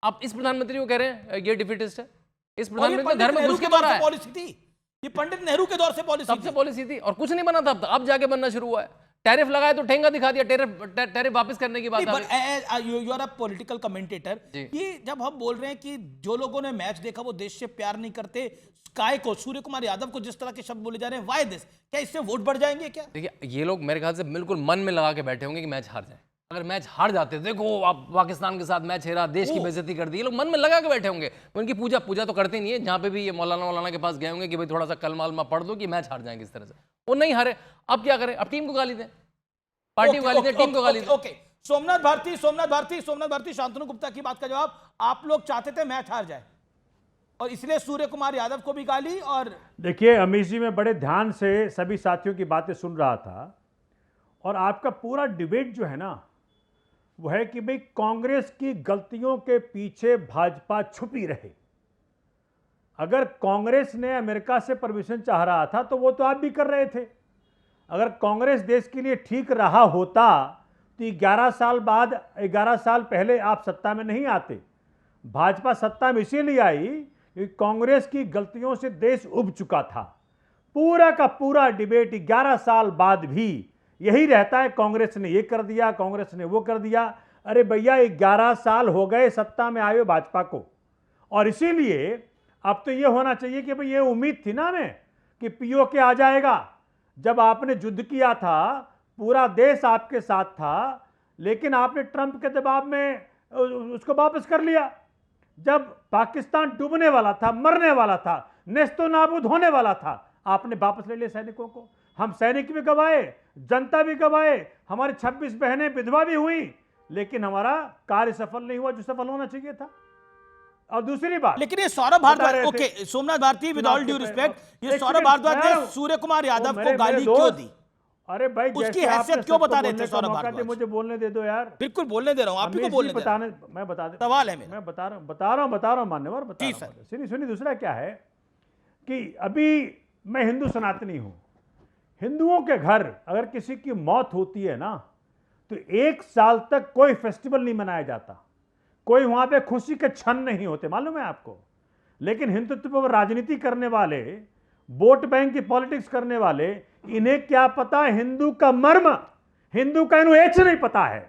आप इस प्रधानमंत्री को कह रहे हैं ये डिफीटिस्ट है। इस और ये प्रधानमंत्री पंडित घर में नेहरू घुस के के दौर मारा से है, पॉलिसी थी, ये पंडित नेहरू के दौर से पॉलिसी सबसे थी। पॉलिसी थी, और कुछ नहीं बना था अब तक, अब जाके बनना शुरू हुआ है। टैरिफ लगाया तो ठेंगा दिखा दिया, टैरिफ वापस करने की बात आ गई। You are a political commentator, ये जब हम बोल रहे हैं कि जो लोगों ने मैच देखा वो देश से प्यार नहीं करते, स्काई को, सूर्य कुमार यादव को जिस तरह के शब्द बोले जा रहे हैं, व्हाई दिस? क्या इससे वोट बढ़ जाएंगे क्या? देखिए ये लोग मेरे ख्याल से बिल्कुल मन में लगा के बैठे होंगे कि मैच हार जाए। अगर मैच हार जाते, देखो आप पाकिस्तान के साथ मैच हेरा, देश की बेइज्जती कर दी, ये लोग मन में लगा के बैठे होंगे। उनकी पूजा तो करते नहीं है, जहां पे भी ये मौलाना के पास गए होंगे कि भाई थोड़ा सा कलमा पढ़ दो कि मैच हार जाएंगे इस तरह से। वो नहीं हारे, अब क्या करें? अब टीम को गाली दें, पार्टी को गाली दें, टीम को गाली दें। ओके, सोमनाथ भारती, शांतनु गुप्ता की बात का जवाब, आप लोग चाहते थे मैच हार जाए और इसलिए सूर्य कुमार यादव को भी गाली। और देखिए अमीश जी, मैं बड़े ध्यान से सभी साथियों की बातें सुन रहा था और आपका पूरा डिबेट जो है ना वो है कि भाई कांग्रेस की गलतियों के पीछे भाजपा छुपी रहे। अगर कांग्रेस ने अमेरिका से परमिशन चाह रहा था तो वो तो आप भी कर रहे थे। अगर कांग्रेस देश के लिए ठीक रहा होता तो 11 साल पहले आप सत्ता में नहीं आते। भाजपा सत्ता में इसीलिए आई कि कांग्रेस की गलतियों से देश उब चुका था। पूरा का पूरा डिबेट 11 साल बाद भी यही रहता है, कांग्रेस ने ये कर दिया, कांग्रेस ने वो कर दिया। अरे भैया 11 साल हो गए सत्ता में आए भाजपा को, और इसीलिए अब तो ये होना चाहिए कि भाई ये उम्मीद थी ना हमें कि पीओके आ जाएगा। जब आपने युद्ध किया था पूरा देश आपके साथ था, लेकिन आपने ट्रंप के दबाव में उसको वापस कर लिया। जब पाकिस्तान डूबने वाला था, मरने वाला था, नेस्तो नाबूद होने वाला था, आपने वापस ले लिया सैनिकों को। हम सैनिक भी गवाए, जनता भी गवाए, हमारी 26 बहनें विधवा भी हुई, लेकिन हमारा कार्य सफल नहीं हुआ जो सफल होना चाहिए था। और दूसरी बात, लेकिन ये Saurabh Bharadwaj, okay Somnath Bharti, with all due respect, ये सौरभ भारद्वाज ने सूर्य कुमार यादव को गाली क्यों दी? अरे भाई उसकी हैसियत क्यों बता रहे थे सौरभ भारद्वाज? मुझे बोलने दे दो यार। बिल्कुल बोलने दे रहा हूं, आप ही को बोलने दे रहा हूं। मैं बता दे, सवाल है मेरा, मैं बता रहा हूं मान्यवर, बता रहा हूं। सुनिए, दूसरा क्या है कि अभी मैं हिंदू सनातनी हूं। हिंदुओं के घर अगर किसी की मौत होती है ना तो 1 साल तक कोई फेस्टिवल नहीं मनाया जाता, कोई वहां पे खुशी के क्षण नहीं होते, मालूम है आपको। लेकिन हिंदुत्व पर राजनीति करने वाले, वोट बैंक की पॉलिटिक्स करने वाले, इन्हें क्या पता हिंदू का मर्म, हिंदू का इन्हें एच नहीं पता है।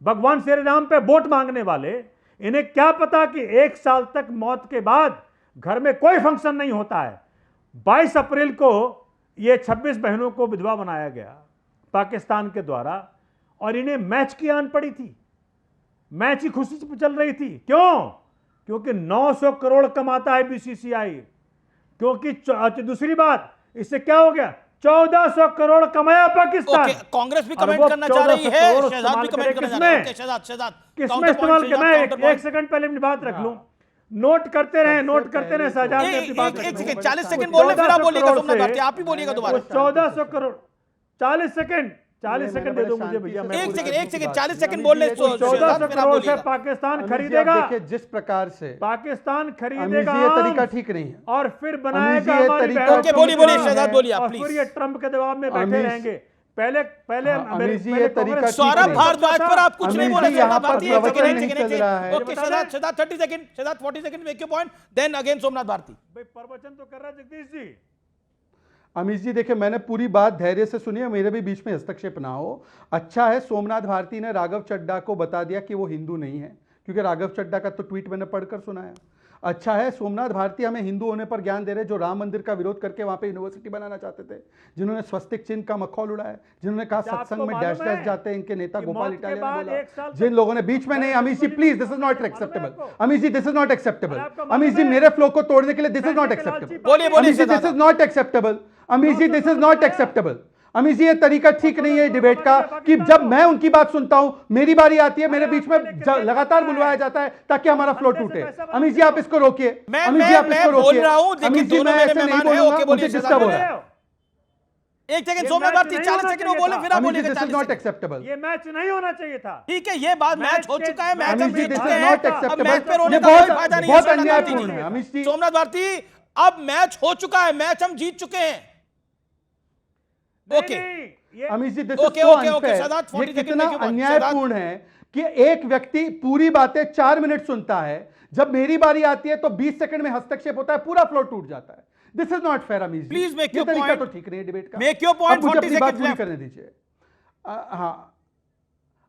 भगवान श्री राम पे वोट मांगने वाले, इन्हें क्या पता कि 1 साल तक मौत के बाद घर में कोई फंक्शन नहीं होता है। 22 अप्रैल को ये 26 बहनों को विधवा बनाया गया पाकिस्तान के द्वारा, और इन्हें मैच की आन पड़ी थी, मैच की खुशी चल रही थी। क्यों? क्योंकि 900 करोड़ कमाता है बीसीसीआई। क्योंकि दूसरी बात, इससे क्या हो गया, 1400 करोड़ कमाया पाकिस्तान। कांग्रेस भी कमेंट करना चाह रही है, शहजाद भी कमेंट करना चाह रहा है। शहजाद किसमें इस्तेमाल करना है? एक सेकंड पहले अपनी बात रख लूं, नोट करते रहे शहजाद ने अपनी बात। 40 सेकंड बोलने, फिर आप बोलिएगा सोमनाथ भारती, आप ही बोलिएगा दोबारा। 1400 करोड़, 40 सेकंड दे दो मुझे भैया। एक सेकंड 40 सेकंड बोलने। 1400 करोड़ से पाकिस्तान खरीदेगा। देखिए जिस प्रकार से पाकिस्तान खरीदेगा, ये तरीका ठीक नहीं है, और फिर बनाएगा हमारी तरीका। ओके, बोलिए शहजाद, बोलिए आप प्लीज। फिर ये ट्रंप के दबाव में बैठे रहेंगे। पहले सौरभ भारद्वाज पर आप कुछ नहीं बोले। यहाँ पर प्रवचन नहीं चल रहा है। Okay Shehzad 30 second, Shehzad 40 second make your point, then again Somnath Bharti. भाई प्रवचन तो कर रहा है जगदीश जी। अमीश जी देखिए, मैंने पूरी बात धैर्य से सुनी है, मेरे भी बीच में हस्तक्षेप ना हो। अच्छा है सोमनाथ भारती ने राघव चड्ढा को बता दिया कि वो हिंदू नहीं है, क्योंकि राघव चड्ढा का तो ट्वीट मैंने पढ़कर सुनाया। अच्छा है सोमनाथ भारती हमें हिंदू होने पर ज्ञान दे रहे, जो राम मंदिर का विरोध करके वहां पे यूनिवर्सिटी बनाना चाहते थे, जिन्होंने स्वस्तिक चिन्ह का मखौल उड़ाया, जिन्होंने कहा सत्संग में डैश डैश जाते हैं इनके नेता गोपाल इटालिया ने बोला, जिन लोगों ने बीच में नहीं। Amish ji please, this is not acceptable. Amish ji this is not acceptable. Amish ji मेरे फ्लो को तोड़ने के लिए this is not acceptable. Amish ji this is not acceptable. Amish ji this is not acceptable. Amish ji ये तरीका ठीक नहीं है डिबेट का, कि जब मैं उनकी बात सुनता हूं, मेरी बारी आती है, मेरे बीच में लगातार बुलवाया जाता है ताकि हमारा फ्लो टूटे। अमीश जी आप इसको रोकिए। अमीश जी आप इसको रोकिए। अमीश जी मैं ऐसे नहीं बोलूंगा, मुझे डिस्टर्ब हो रहा है। एक सेकंड सोमनाथ भारती, 40 सेकंड वो बोले, फिर आप बोलिएगा। This is not acceptable. ये मैच नहीं होना चाहिए था। ठीक है, ये बात मैच हो चुका है, मैच हम जीत चुके हैं, नॉट अब एक्सेप्टेबल। मैच पे रोने का कोई फायदा नहीं है। बहुत अन्यायपूर्ण है अमीश जी। सोमनाथ भारती, अब मैच हो चुका है, मैच हम जीत चुके हैं। Okay Amish ji this is so unfair. ये कितना अन्यायपूर्ण है कि एक व्यक्ति पूरी बातें 4 मिनट सुनता है, जब मेरी बारी आती है तो 20 सेकंड में हस्तक्षेप होता है, पूरा फ्लो टूट जाता है। This is not fair Amish ji. Please make your point. Point तो ठीक नहीं है डिबेट का। Make your point. 40 बात सेकंड पूरी करने दीजिए। हाँ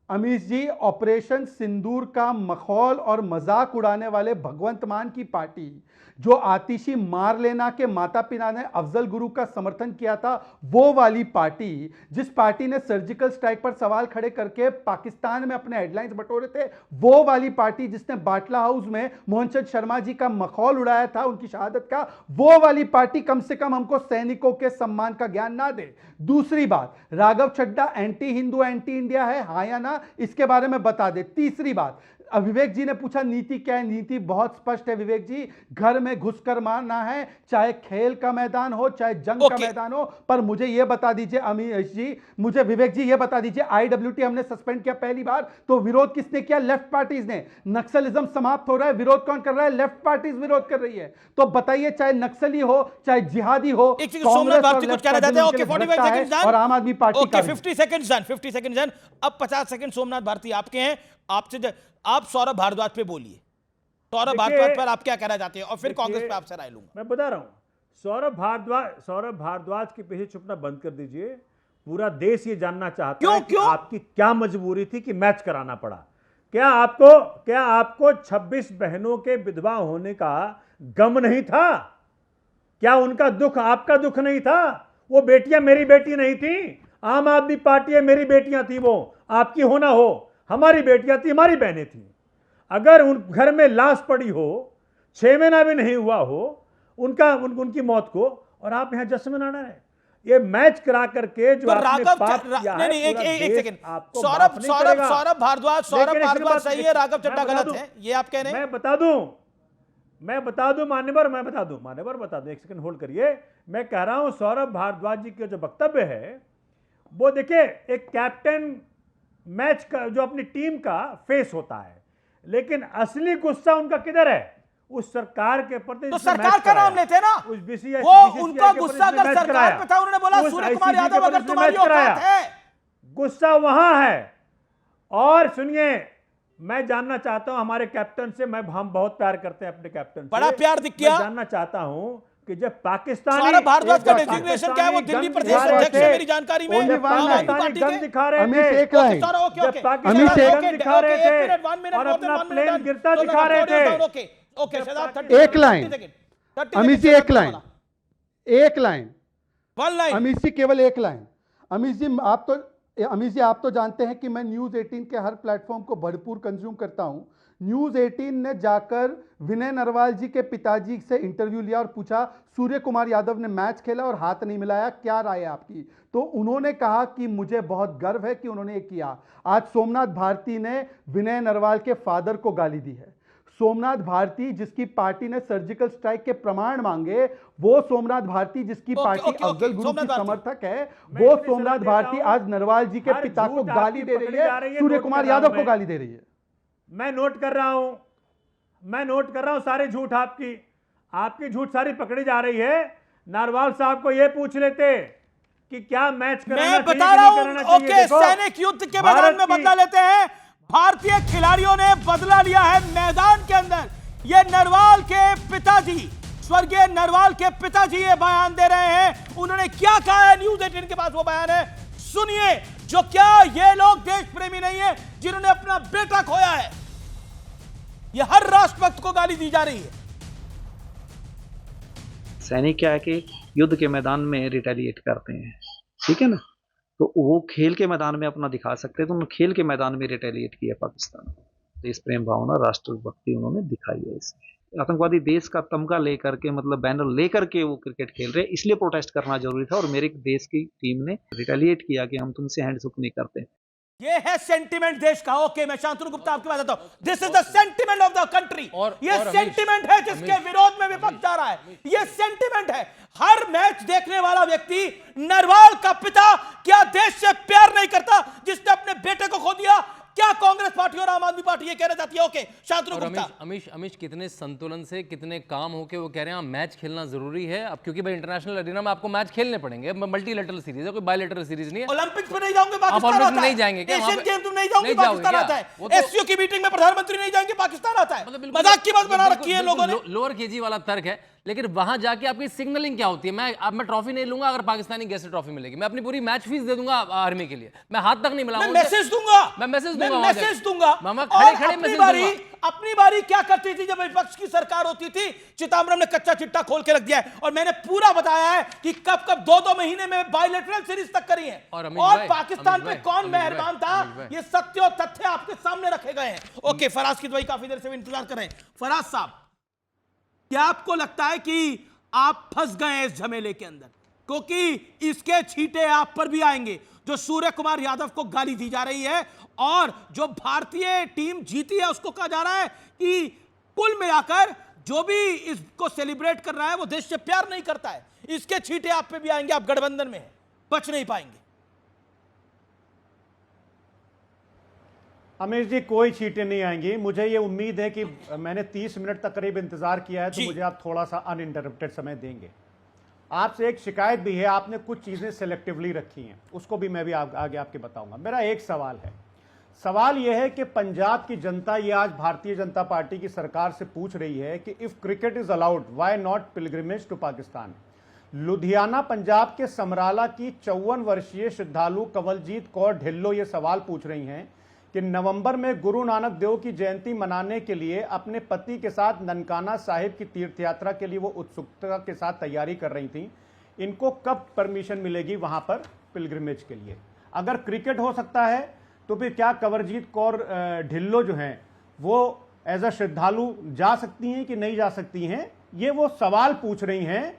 अमीश जी, ऑपरेशन सिंदूर का मखौल और मजाक उड़ाने वाले भगवंत मान की पार्टी जो आतिशी मार लेना के माता पिता ने अफजल गुरु का समर्थन किया था, वो वाली पार्टी जिस पार्टी ने सर्जिकल स्ट्राइक पर सवाल खड़े करके पाकिस्तान में अपने हेडलाइंस बटोरे थे, वो वाली पार्टी जिसने बाटला हाउस में मोहनचंद शर्मा जी का मखौल उड़ाया था उनकी शहादत का, वो वाली पार्टी कम से कम हमको सैनिकों के सम्मान का ज्ञान ना दे। दूसरी बात, Raghav Chadha anti Hindu anti India है, हाँ या ना, इसके बारे में बता दे। तीसरी बात, विवेक जी ने पूछा नीति क्या है, नीति बहुत स्पष्ट है विवेक जी, घर में घुसकर मारना है, चाहे खेल का मैदान हो चाहे जंग का मैदान हो। पर मुझे यह बता दीजिए अमीश जी, मुझे विवेक जी यह बता दीजिए, IWT हमने सस्पेंड किया पहली बार तो विरोध किसने किया? लेफ्ट पार्टीज ने। नक्सलिज्म समाप्त हो रहा है, विरोध कौन कर रहा है? लेफ्ट पार्टीज विरोध कर रही है। तो बताइए, चाहे नक्सली हो चाहे जिहादी हो, सोमनाथ भारती कुछ कहना चाहते हैं? ओके 45 सेकंड्स डन और आम Aadmi party okay 50 seconds done, 50 seconds done. अब 50 सेकंड सोमनाथ भारती आपके हैं, आपसे आप सौरभ भारद्वाज पे बोलिए। सौरभ भारद्वाज पर आप क्या कहना चाहते हैं और फिर कांग्रेस पे आपसे राय लूंगा। मैं बता रहा हूं, सौरभ भारद्वाज के पीछे छुपना बंद कर दीजिए। पूरा देश ये जानना चाहता है कि आपकी क्या मजबूरी थी कि मैच कराना पड़ा। क्या आपको 26 बहनों के विधवा होने का गम नहीं था? क्या उनका दुख आपका दुख नहीं था? वो बेटियां मेरी बेटी नहीं थी, आम आदमी पार्टी है, मेरी बेटियां थी, वो आपकी हो ना हो, हमारी बेटियां थी, हमारी बहनें थी। अगर उन घर में लाश पड़ी हो, 6 महीना भी नहीं हुआ हो उनकी मौत को, और आप यहां जश्न मना रहे हैं, ये मैच करा करके जो आपने पाप किया है, नहीं, एक सेकंड, सौरभ भारद्वाज सही है, राघव चड्ढा गलत है, ये आप कह रहे हैं? मैं बता दूं मान्यवर, बता दूं, एक सेकंड होल्ड करिए। मैं कह रहा हूं सौरभ भारद्वाज जी के जो वक्तव्य है वो देखिए, एक कैप्टन मैच का जो अपनी टीम का फेस होता है, लेकिन असली गुस्सा उनका किधर है? उस सरकार के प्रति। तो सरकार का नाम लेते ना, वो उनका गुस्सा अगर सरकार पे था, उन्होंने बोला सूर्य कुमार यादव अगर तुम्हारी औकात है, गुस्सा वहां है। और सुनिए, मैं जानना चाहता हूं हमारे कैप्टन से, हम बहुत प्यार करते हैं अपने कैप्टन से, बड़ा प्यार दिख गया। मैं जानना चाहता हूं कि जब पाकिस्तानी सौरभ भारद्वाज का डेजिग्नेशन क्या है? वो दिल्ली प्रदेश अध्यक्ष है मेरी जानकारी में, गन दिखा रहे थे, एक लाइन अमीश गन दिखा रहे थे और अपना प्लेन गिरता दिखा रहे थे। एक लाइन अमीश जी, एक लाइन अमीश जी, केवल एक लाइन। अमीश जी आप तो जानते हैं कि मैं न्यूज़ 18 के हर प्लेटफॉर्म को भरपूर कंज्यूम करता हूं। न्यूज़ 18 ने जाकर विनय नरवाल जी के पिताजी से इंटरव्यू लिया और पूछा सूर्य कुमार यादव ने मैच खेला और हाथ नहीं मिलाया, क्या राय है आपकी? तो उन्होंने कहा कि मुझे बहुत गर्व है कि उन्होंने ये किया। आज सोमनाथ भारती ने विनय नरवाल के फादर को गाली दी है। सोमनाथ भारती जिसकी पार्टी ने सर्जिकल स्ट्राइक के प्रमाण मांगे, वो सोमनाथ भारती जिसकी पार्टी अफजल गुरु की समर्थक है, वो सोमनाथ भारती आज नरवाल जी के पिता को गाली दे रही है, सूर्य कुमार यादव को गाली दे रही है। मैं नोट कर रहा हूं सारे झूठ आपकी झूठ सारी पकड़ी जा रही है। नारवाल साहब को यह पूछ लेते कि क्या मैच कराना चाहिए, मैं बता रहा हूं। ओके, सैनिक युद्ध के मैदान में बदला लेते हैं। भारतीय खिलाड़ियों ने बदला लिया है मैदान के अंदर। ये नरवाल के पिताजी, स्वर्गीय नरवाल के पिताजी ये बयान दे रहे हैं। उन्होंने क्या कहा है, न्यूज़ 18 के पास वो बयान है, सुनिए। जो क्या ये लोग देश प्रेमी नहीं है जिन्होंने अपना बेटा खोया है? ये हर राष्ट्रभक्त को गाली दी जा रही है। सैनिक क्या है कि युद्ध के मैदान में रिटेलिएट करते हैं, ठीक है ना, तो वो खेल के मैदान में अपना दिखा सकते हैं, तो उन्होंने खेल के मैदान में रिटेलिएट किया पाकिस्तान। देश प्रेम भावना, राष्ट्रभक्ति उन्होंने दिखाई है। इसमें आतंकवादी देश का तमगा लेकर के, मतलब बैनर लेकर के वो क्रिकेट खेल रहे, इसलिए प्रोटेस्ट करना जरूरी था और मेरे देश की टीम ने रिटेलिएट किया कि हम तुमसे हैंडशेक नहीं करते। ये है सेंटिमेंट देश का। ओके, मैं शांतनु गुप्ता आपके पास आता हूं। This is the sentiment of the country. ये सेंटिमेंट है जिसके विरोध में विपक्ष जा रहा है। ये सेंटिमेंट है। हर मैच देखने वाला व्यक्ति, नरवाल का पिता क्या देश से प्यार नहीं करता जिसने अपने बेटे को खो दिया? क्या कांग्रेस पार्टी और आम आदमी पार्टी ये कहना चाहती है? ओके, शांतनु गुप्ता। अमीश कितने संतुलन से, कितने काम होके वो कह रहे हैं मैच खेलना जरूरी है अब, क्योंकि भाई इंटरनेशनल अरीना में आपको मैच खेलने पड़ेंगे। मल्टीलैटरल सीरीज है, कोई बायलैटरल सीरीज नहीं है। ओलंपिक्स में नहीं जाओगे, पाकिस्तान नहीं जाएंगे क्या? एशियन गेम तुम नहीं जाऊंगी, नहीं जाओगे पाकिस्तान क्या? आता वो है। तो- एससीओ की मीटिंग में प्रधानमंत्री नहीं जाएंगे, पाकिस्तान आता है। मतलब बिल्कुल- मजाक की बात बना बिल्कुल- रखी है बिल्कुल लोगों ने। लोअर केजी वाला तर्क है, लेकिन वहां जाके आपकी सिग्नलिंग क्या होती है? मैं ट्रॉफी नहीं लूंगा अगर पाकिस्तानी गेस्ट ट्रॉफी मिलेगी, मैं अपनी पूरी मैच फीस दे दूंगा आर्मी के लिए, मैं हाथ तक नहीं मिलाऊंगा, मैं मैसेज दूंगा, मैं मैसेज दूंगा, मैं मैसेज दूंगा। मैं और खड़े खड़े मैसेज दूंगा। अपनी बारी क्या करती थी जब विपक्ष की सरकार होती थी? चिदंबरम ने कच्चा चिट्टा खोल के रख दिया है, और मैंने पूरा बताया है कि कब कब 2-2 महीने में बायलैटरल सीरीज तक करी है। और पाकिस्तान पे कौन मेहरबान था, ये सत्य और तथ्य आपके सामने रखे गए हैं। ओके, फराज की दवाई काफी देर से इंतजार कर रहे हैं। फराज साहब, क्या आपको लगता है कि आप फंस गए हैं इस झमेले के अंदर? क्योंकि इसके छींटे आप पर भी आएंगे। जो सूर्य कुमार यादव को गाली दी जा रही है और जो भारतीय टीम जीती है उसको कहा जा रहा है कि कुल मिलाकर जो भी इसको सेलिब्रेट कर रहा है वो देश से प्यार नहीं करता है। इसके छींटे आप पे भी आएंगे, आप गठबंधन में हैं, बच नहीं पाएंगे। अमीर जी, कोई छींटे नहीं आएंगी। मुझे ये उम्मीद है कि मैंने 30 मिनट तक करीब इंतजार किया है, तो मुझे आप थोड़ा सा अनइंटरप्टेड समय देंगे। आपसे एक शिकायत भी है, आपने कुछ चीजें सेलेक्टिवली रखी हैं, उसको भी मैं भी आगे आपके बताऊंगा। मेरा एक सवाल है, सवाल यह है कि पंजाब की जनता ये आज भारतीय जनता पार्टी की सरकार से पूछ रही है कि if cricket is allowed, why not pilgrimage to Pakistan. Ludhiana Punjab के समराला की 54 वर्षीय श्रद्धालु कंवलजीत कौर ढिल्लो ये सवाल पूछ रही हैं कि नवंबर में गुरु नानक देव की जयंती मनाने के लिए अपने पति के साथ ननकाना साहिब की तीर्थ यात्रा के लिए वो उत्सुकता के साथ तैयारी कर रही थी, इनको कब परमिशन मिलेगी वहां पर पिलग्रिमेज के लिए? अगर क्रिकेट हो सकता है तो फिर क्या कंवरजीत कौर ढिल्लो जो हैं वो एज अ श्रद्धालु जा सकती हैं कि नहीं जा सकती हैं? ये वो सवाल पूछ रही हैं।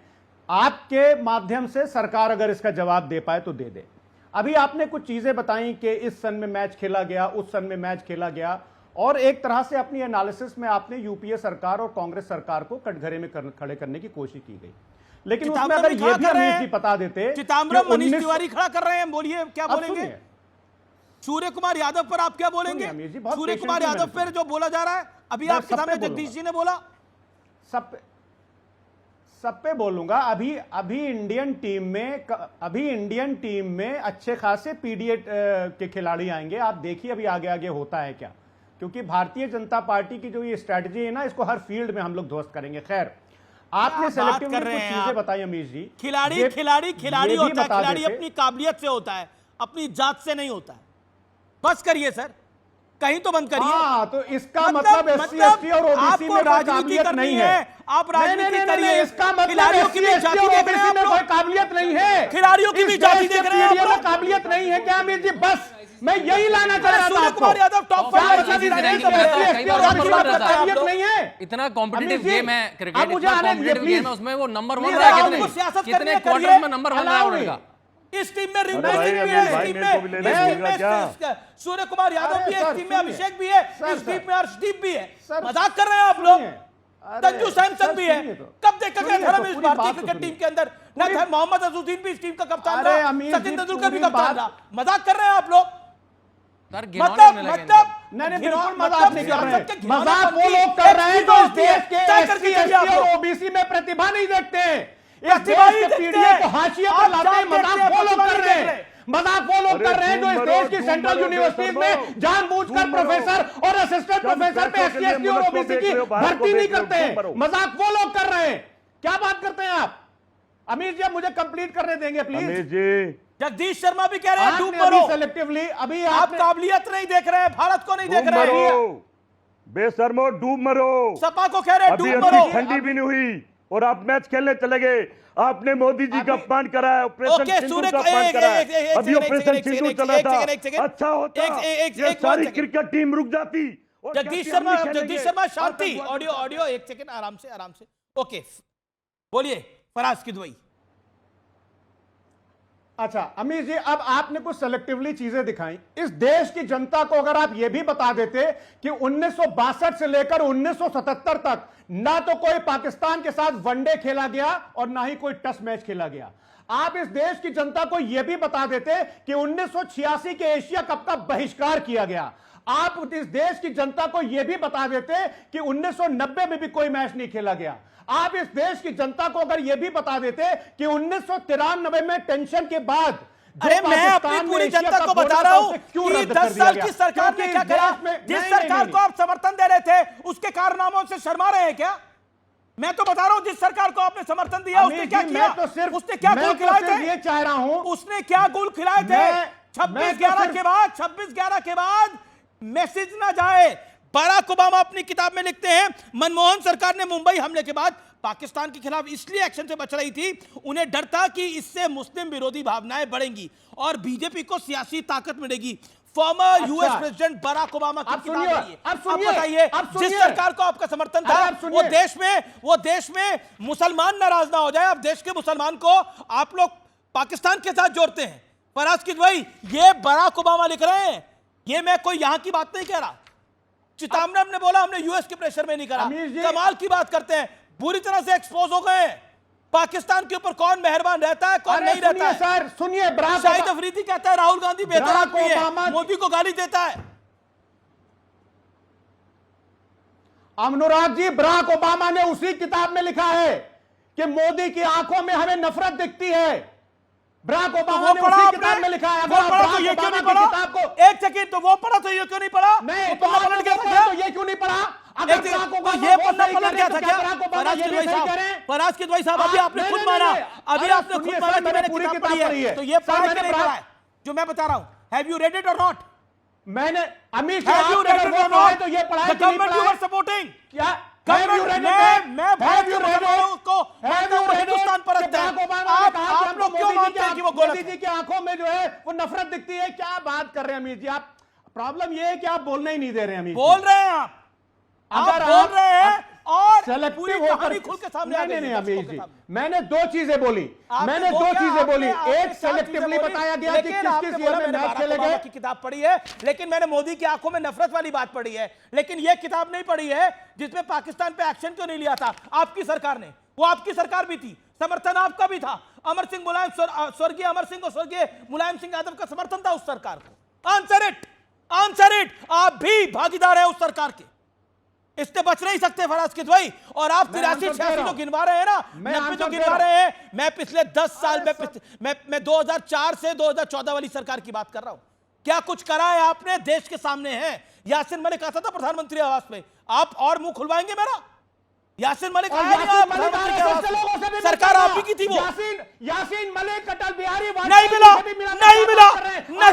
आपके माध्यम से सरकार अगर इसका जवाब दे पाए तो दे दे। अभी आपने कुछ चीजें बताई कि इस सन में मैच खेला गया, उस सन में मैच खेला गया, और एक तरह से अपनी एनालिसिस में आपने यूपीए सरकार और कांग्रेस सरकार को कटघरे में खड़े करने की कोशिश की गई। लेकिन उसमें अगर ये भी हमें बता देते, चिदंबरम मनीष तिवारी खड़ा कर रहे हैं, बोलिए क्या बोलेंगे? सूर्य कुमार यादव पर आप क्या बोलेंगे? सूर्य कुमार यादव पर जो बोला जा रहा है, अभी आपके सामने जगदीश जी ने बोला, सब पे बोलूंगा। अभी इंडियन टीम में अच्छे खासे पीडीए के खिलाड़ी आएंगे। आप देखिए अभी आगे आगे होता है क्या, क्योंकि भारतीय जनता पार्टी की जो ये स्ट्रैटेजी है ना, इसको हर फील्ड में हम लोग ध्वस्त करेंगे। खैर, आपने सेलेक्टिवली कुछ चीजें बताई अमीर जी। खिलाड़ी होता है, खिलाड़ी अपनी काबिलियत से होता है, अपनी जात से नहीं होता है। बस करिए सर, कहीं तो बंद करिए। हाँ, तो इसका मतलब एससी एसटी और ओबीसी में कोई काबिलियत नहीं है। आप राजनीति करिए, इसका मतलब खिलाड़ियों की भी जाति देख रहे हैं आप लोग। कोई काबिलियत नहीं है, खिलाड़ियों की भी जाति देख रहे हैं आप लोग। काबिलियत नहीं है क्या अमीर जी? बस मैं यही लाना चाह रहा था। सूर्य कुमार यादव टॉप नहीं है। इतना कॉम्पिटिटिव गेम है क्रिकेट, इतना कॉम्पिटिटिव गेम है, उसमें वो नंबर 1 रहा है, कितने क्वार्टर में नंबर 1 रहा उनका। इस टीम में रिंकू सिंह भी है, इस टीम में सूर्य कुमार यादव भी है, इस टीम में अभिषेक भी है, इस टीम में अर्शदीप भी है। मजाक कर रहे हैं आप लोग। संजू सैमसन भी है। कब देखा गया धर्म इस भारतीय क्रिकेट टीम के अंदर? ना मोहम्मद अजहरुद्दीन भी इस टीम का कप्तान रहा, सचिन तेंदुलकर भी कप्तान रहा। मजाक कर रहे हैं आप लोग। मतलब बिल्कुल मजाक नहीं कर रहे हैं। मजाक वो लोग कर रहे हैं जो इस देश के एससी एसटी और ओबीसी में प्रतिभा नहीं देखते हैं, इस देश के पीडीए को हाशिए पर लाते हैं। मजाक वो लोग कर रहे हैं, मजाक वो लोग कर रहे हैं जो इस देश की सेंट्रल यूनिवर्सिटीज में जानबूझकर प्रोफेसर और असिस्टेंट प्रोफेसर पे एससी एसटी और ओबीसी की भर्ती नहीं करते हैं। मजाक वो लोग कर रहे हैं। क्या बात करते हैं आप? अमीर जी, आप मुझे कंप्लीट करने देंगे प्लीज। अमीर जी, जगदीश शर्मा भी कह रहे हैं डूब मरो। सेलेक्टिवली अभी आप काबिलियत नहीं देख रहे हैं, भारत को नहीं देख रहे हैं। बेशर्मो डूब मरो। सपा को कह रहे हैं डूब मरो। ठंडी भी नहीं हुई और आप मैच खेलने चले गए। आपने मोदी जी का अपमान करा है, ऑपरेशन सिंदूर का अपमान करा है। अभी ऑपरेशन सिंदूर चला था, अच्छा होता ये सारी क्रिकेट टीम रुक जाती। जगदीश शर्मा शांति। ऑडियो एक सेकंड, आराम से। ओके, बोलिए फराज की दुआई। अच्छा अमीर जी, अब आपने कुछ सेलेक्टिवली चीजें दिखाई। इस देश की जनता को अगर आप यह भी बता देते कि 1962 से लेकर 1977 तक ना तो कोई पाकिस्तान के साथ वनडे खेला गया और ना ही कोई टेस्ट मैच खेला गया। आप इस देश की जनता को यह भी बता देते कि 1986 के एशिया कप का बहिष्कार किया गया। आप इस देश की जनता को यह भी बता देते कि 1990 में भी कोई मैच नहीं खेला गया। आप इस देश की जनता को अगर यह भी बता देते कि 1993 में टेंशन के बाद अरे मैं अपनी पूरी जनता को बता रहा हूं कि 10 साल की सरकार ने क्या करा। जिस सरकार को आप समर्थन दे रहे थे उसके कारनामों से शर्मा रहे हैं क्या? मैं तो बता रहा हूं जिस सरकार को आपने समर्थन दिया उसने क्या किया? उसने क्या गुल खिलाए थे? ये चाह रहा हूं, उसने क्या गुल खिलाए थे? 26/11 के बाद मैसेज ना जाए। बराक ओबामा अपनी किताब में लिखते हैं मनमोहन सरकार ने मुंबई हमले के बाद पाकिस्तान के खिलाफ इसलिए एक्शन से बच रही थी, उन्हें डर था कि इससे मुस्लिम विरोधी भावनाएं बढ़ेंगी और बीजेपी को सियासी ताकत मिलेगी। Former US president Barack Obama की किताब है ये। अब बताइए जिस सरकार को आपका समर्थन था वो देश में मुसलमान नाराज ना हो जाए। अब देश के मुसलमान को आप लोग पाकिस्तान के साथ जोड़ते हैं। फराज किदवई, ये बराक ओबामा लिख रहे हैं, ये मैं कोई यहां की बात नहीं कह रहा। चिदम्बरम ने बोला हमने यूएस के प्रेशर में नहीं करा। कमाल की बात करते हैं, बुरी तरह से एक्सपोज हो गए। पाकिस्तान के ऊपर कौन मेहरबान रहता है, कौन नहीं रहता है। सर सुनिए, शाहिद अफरीदी कहता है राहुल गांधी बेहतर आदमी है, मोदी को गाली देता है। अनुराग जी, बराक ओबामा ने उसी किताब में लिखा है कि मोदी की आंखों में हमें नफरत दिखती है। बराक ओबामा ने उसी किताब में लिखा है। तो ये क्यों नहीं पढ़ा? एक सेकंड, तो वो पढ़ा तो ये क्यों नहीं पढ़ा? नहीं तो ये क्यों नहीं पढ़ा? अगर बराक ओबामा ये पढ़ना पलट क्या था? क्या फराज किदवई साहब, अभी आपने खुद माना, अभी आपने खुद माना कि मैंने पूरी किताब पढ़ी है, तो ये पढ़ा कि नहीं पढ़ा है जो मैं बता रहा हूं? हैव यू रेड इट और नॉट? मैंने अमित शाह तो ये पढ़ा है कि नहीं पढ़ा है? सपोर्टिंग क्या हिंदुस्तान परस्त है। आप लोग क्यों मानते हैं कि वो गलत है? मोदी जी की आंखों में जो है वो नफरत दिखती है। क्या बात कर रहे हैं अमित जी आप? प्रॉब्लम ये है कि आप बोलना ही नहीं दे रहे हैं अमित। बोल रहे हैं आप बोल रहे हैं और पूरी कहानी खुल के सामने आ गई। नहीं अमित जी, मैंने दो चीजें बोली। एक सेलेक्टिवली बताया गया कि किस ईयर में मैच खेले गए की किताब पढ़ी है, लेकिन मैंने मोदी की आंखों में नफरत वाली बात पढ़ी है। लेकिन यह किताब नहीं पढ़ी है जिसमें पाकिस्तान पे एक्शन क्यों नहीं लिया था आपकी सरकार ने। वो आपकी सरकार भी थी, समर्थन आपका भी था। अमर सिंह मुलायम, स्वर्गीय अमर सिंह और स्वर्गीय मुलायम सिंह यादव का समर्थन था उस सरकार को। आंसर इट, आप भी भागीदार है उस सरकार के। इससे बच नहीं सकते फराज किदवई। और आप 83-86 जो गिनवा रहे हैं ना, 90 जो गिनवा रहे हैं, मैं पिछले 10 साल में मैं 2004 से 2014 वाली सरकार की बात कर रहा हूं। क्या कुछ करा है आपने? देश के सामने है। यासिन मलिक आता था प्रधानमंत्री आवास पे, आप और मुंह खुलवाएंगे मेरा? यासिन मलिक आया नहीं प्रधानमंत्री के आवास पे, सरकार आप ही की थी वो। यासिन मलिक, अटल बिहारी नहीं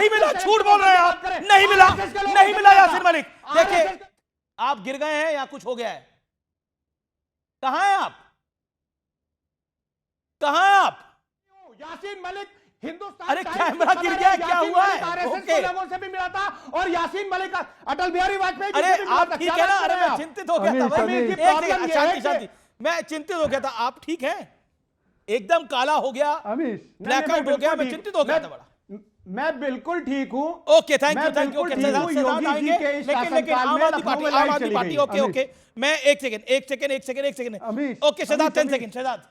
मिला, झूठ बोल रहे हैं आप। नहीं मिला यासिन मलिक। देखिए आप गिर गए हैं या कुछ हो गया है? कहां हैं आप? यासिन मलिक हिंदुस्तान, अरे कैमरा गिर गया, क्या हुआ है? आरएसएस लोगों से भी मिला था और यासिन मलिक अटल बिहारी वाजपेयी। अरे आप ठीक है ना? अरे मैं चिंतित हो गया था। शांति, मैं चिंतित हो गया था। आप ठीक हैं? एकदम काला हो गया, ब्लैकआउट हो गया, मैं चिंतित हो गया था बड़ा। मैं बिल्कुल ठीक हूँ। Okay, thank you. लेकिन आम आदमी पार्टी ओके। मैं एक second okay Shehzad, 10 second Shehzad.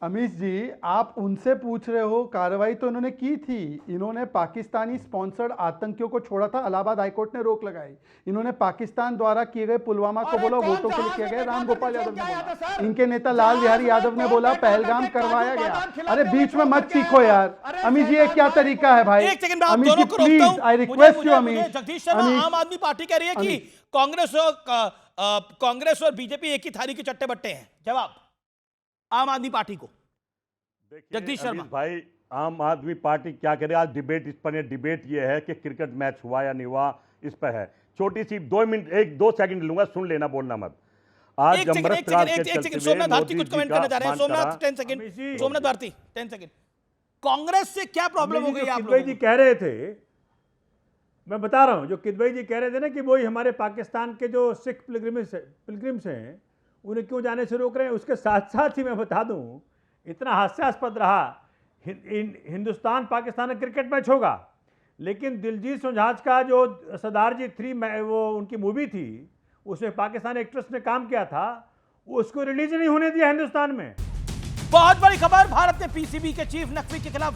Amish ji, आप उनसे पूछ रहे हो, कार्रवाई तो उन्होंने की थी। इन्होंने पाकिस्तानी स्पॉन्सर्ड आतंकियों को छोड़ा था, इलाहाबाद हाईकोर्ट ने रोक लगाई। इन्होंने पाकिस्तान द्वारा किए गए पुलवामा को बोला वोटों के लिए किया गया। राम गोपाल यादव ने बोला, इनके नेता लाल बिहारी यादव ने बोला पहलगाम करवाया गया। अरे बीच में मत चीखो यार अमीश जी, ये क्या तरीका है भाई? Amish ji please, I request you Amish. Jagdish Sharma, Aam Aadmi party कह रही है कि कांग्रेस और बीजेपी एक ही थाली के चट्टे बट्टे हैं। जवाब आम आदमी पार्टी को। जगदीश शर्मा भाई, आम आदमी पार्टी क्या करे? आज डिबेट इस पर, डिबेट ये है कि क्रिकेट मैच हुआ या नहीं हुआ, इस पर है। छोटी सी 2 सेकंड लूंगा, सुन लेना, बोलना मत। आज सोमनाथ भारती कुछ कमेंट करना चाह रहे हैं। सोमनाथ 10 सेकंड। सोमनाथ भारती 10 सेकंड। कांग्रेस से क्या प्रॉब्लम हो गई? आप किदवई जी कह रहे थे, मैं बता रहा हूं, जो किदवई जी कह रहे थे ना कि वही हमारे पाकिस्तान के जो सिख पिलग्रिम्स हैं उन्हें क्यों जाने से रोक रहे हैं, उसके साथ साथ ही मैं बता दूं, इतना हास्यास्पद रहा। हिंदुस्तान पाकिस्तान में क्रिकेट मैच होगा, लेकिन दिलजीत सोंझाज का जो सरदार जी 3 वो उनकी मूवी थी, उसमें पाकिस्तानी एक्ट्रेस ने काम किया था, उसको रिलीज नहीं होने दिया हिंदुस्तान में। बहुत बड़ी खबर, भारत ने पीसीबी के चीफ नकवी के खिलाफ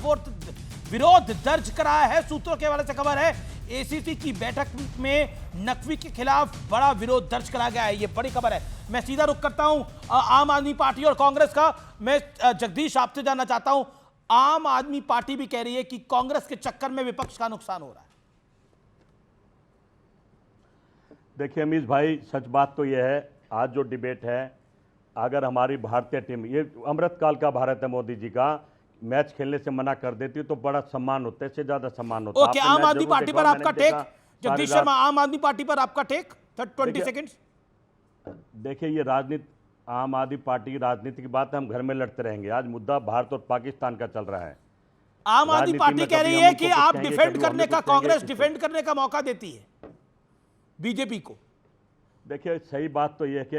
विरोध दर्ज कराया है। सूत्रों के हवाले से खबर है, एसीसी की बैठक में नकवी के खिलाफ बड़ा विरोध दर्ज करा गया है। ये बड़ी खबर है। मैं सीधा रुख करता हूं आम आदमी पार्टी और कांग्रेस का। मैं जगदीश आपसे जानना चाहता हूं, आम आदमी पार्टी भी कह रही है कि कांग्रेस के चक्कर में विपक्ष का नुकसान हो रहा है। देखिए अमीश भाई, सच बात तो यह है, आज जो डिबेट है, अगर हमारी भारतीय टीम, ये अमृतकाल का भारत है, मोदी जी का, मैच खेलने से मना कर देती तो बड़ा सम्मान होता है, इससे ज्यादा सम्मान होता है। ओके, आम आदमी पार्टी पर आपका टेक, जगदीश शर्मा, आम आदमी पार्टी पर आपका टेक 20 सेकंड्स। देखिए ये राजनीति, आम आदमी पार्टी की राजनीति की बात है, हम घर में लड़ते रहेंगे। आज मुद्दा भारत और पाकिस्तान का चल रहा है। आम आदमी पार्टी कह रही है कि आप डिफेंड करने का, कांग्रेस डिफेंड करने का मौका देती है बीजेपी को। देखिए सही बात तो यह है कि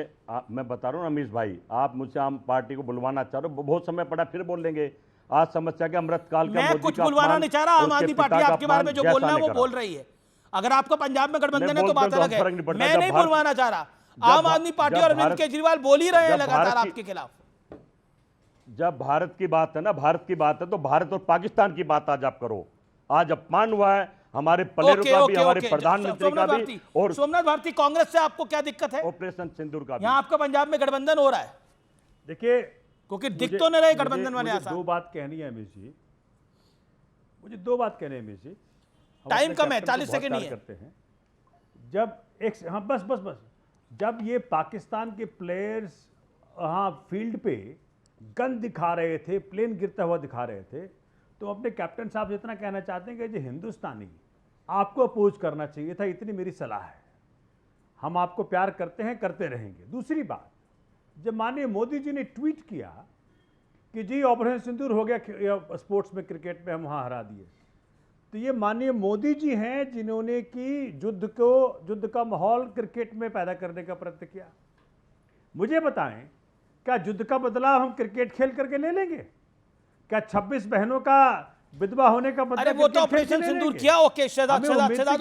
मैं बता रहा हूँ अमीश भाई, आप मुझसे आम पार्टी को बुलवाना चाह रहे हो, बहुत समय पड़ा, फिर बोल लेंगे। आज समस्या के अमृतकाल का, मैं कुछ बुलवाना नहीं चाह रहा, आम आदमी पार्टी आपके बारे में जो बोलना है वो बोल रही है। अगर आपका पंजाब में गठबंधन है तो बात अलग है, मैं नहीं बुलवाना चाह रहा। आम आदमी पार्टी और अरविंद केजरीवाल बोल ही रहे हैं लगातार आपके खिलाफ। जब भारत की बात है ना, भारत की बात है, तो भारत और पाकिस्तान की बात आज आप करो। आज अपमान हुआ है हमारे प्लेयरों का भी, हमारे प्रधानमंत्री का भी। और सोमनाथ भारती, कांग्रेस से आपको क्या दिक्कत है? ऑपरेशन सिंदूर का भी। यहाँ आपका पंजाब में गठबंधन हो रहा है, देखिए क्योंकि दिख तो नहीं रहे गठबंधन वाले। दो बात कहनी है अमीश जी, मुझे दो बात कहनी है अमीश जी। टाइम कम है, 40 सेकंड ही है। करते हैं जब एक, हाँ बस जब ये पाकिस्तान के प्लेयर्स हाँ फील्ड पे गन दिखा रहे थे, प्लेन गिरता हुआ दिखा रहे थे, तो अपने कैप्टन साहब से इतना कहना चाहते हैं कि जो हिंदुस्तानी आपको अपोज करना चाहिए था, इतनी मेरी सलाह है। हम आपको प्यार करते हैं, करते रहेंगे। दूसरी बात, जब माननीय मोदी जी ने ट्वीट किया कि जी ऑपरेशन सिंदूर हो गया स्पोर्ट्स में, क्रिकेट में हम वहाँ हरा दिए, तो ये माननीय मोदी जी हैं जिन्होंने कि युद्ध का माहौल क्रिकेट में पैदा करने का प्रयत्न किया। मुझे बताएं, क्या युद्ध का बदलाव हम क्रिकेट खेल करके ले लेंगे? क्या 26 बहनों का विधवा होने का बदला? अरे वो तो ऑपरेशन सिंदूर किया। Okay Shehzad,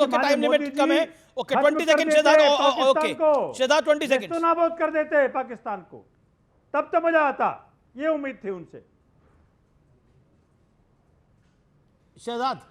okay time limit कम है। Okay 20 second Shehzad, okay Shehzad 20 second. तो नाबूद कर देते हैं पाकिस्तान को, तब तो मजा आता, ये उम्मीद थी उनसे। शहजाद।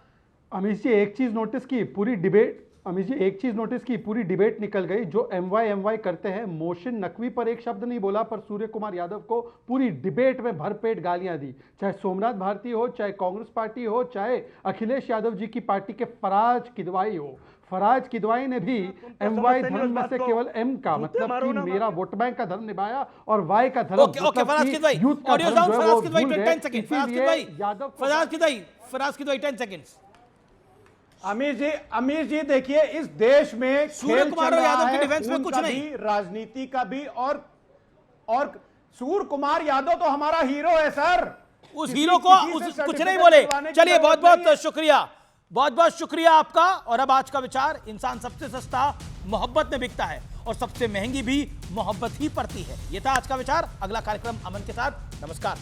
अमीश जी एक चीज नोटिस की, पूरी डिबेट, अमीश जी एक चीज नोटिस की, पूरी डिबेट निकल गई। जो एमवाई करते हैं, मोशन नकवी पर एक शब्द नहीं बोला, पर सूर्य कुमार यादव को पूरी डिबेट में भरपेट गालियां दी। चाहे सोमनाथ भारती हो, चाहे कांग्रेस पार्टी हो, चाहे अखिलेश यादव जी की पार्टी के फराज किदवाई हो। फराज किदवाई ने भी एमवाई धर्म में से केवल एम का मतलब कि मेरा वोट बैंक का धर्म निभाया और वाई का धर्म फराज किदवाई 10 सेकंड्स। अमीर जी देखिए, इस देश में सूर्य कुमार यादव के डिफेंस में कुछ नहीं, राजनीति का भी, और सूर्य कुमार यादव तो हमारा हीरो है सर। उस हीरो को कुछ नहीं बोले। चलिए बहुत बहुत शुक्रिया, बहुत बहुत शुक्रिया आपका। और अब आज का विचार, इंसान सबसे सस्ता मोहब्बत में बिकता है और सबसे महंगी भी मोहब्बत ही पड़ती है। यह था आज का विचार। अगला कार्यक्रम अमन के साथ। नमस्कार।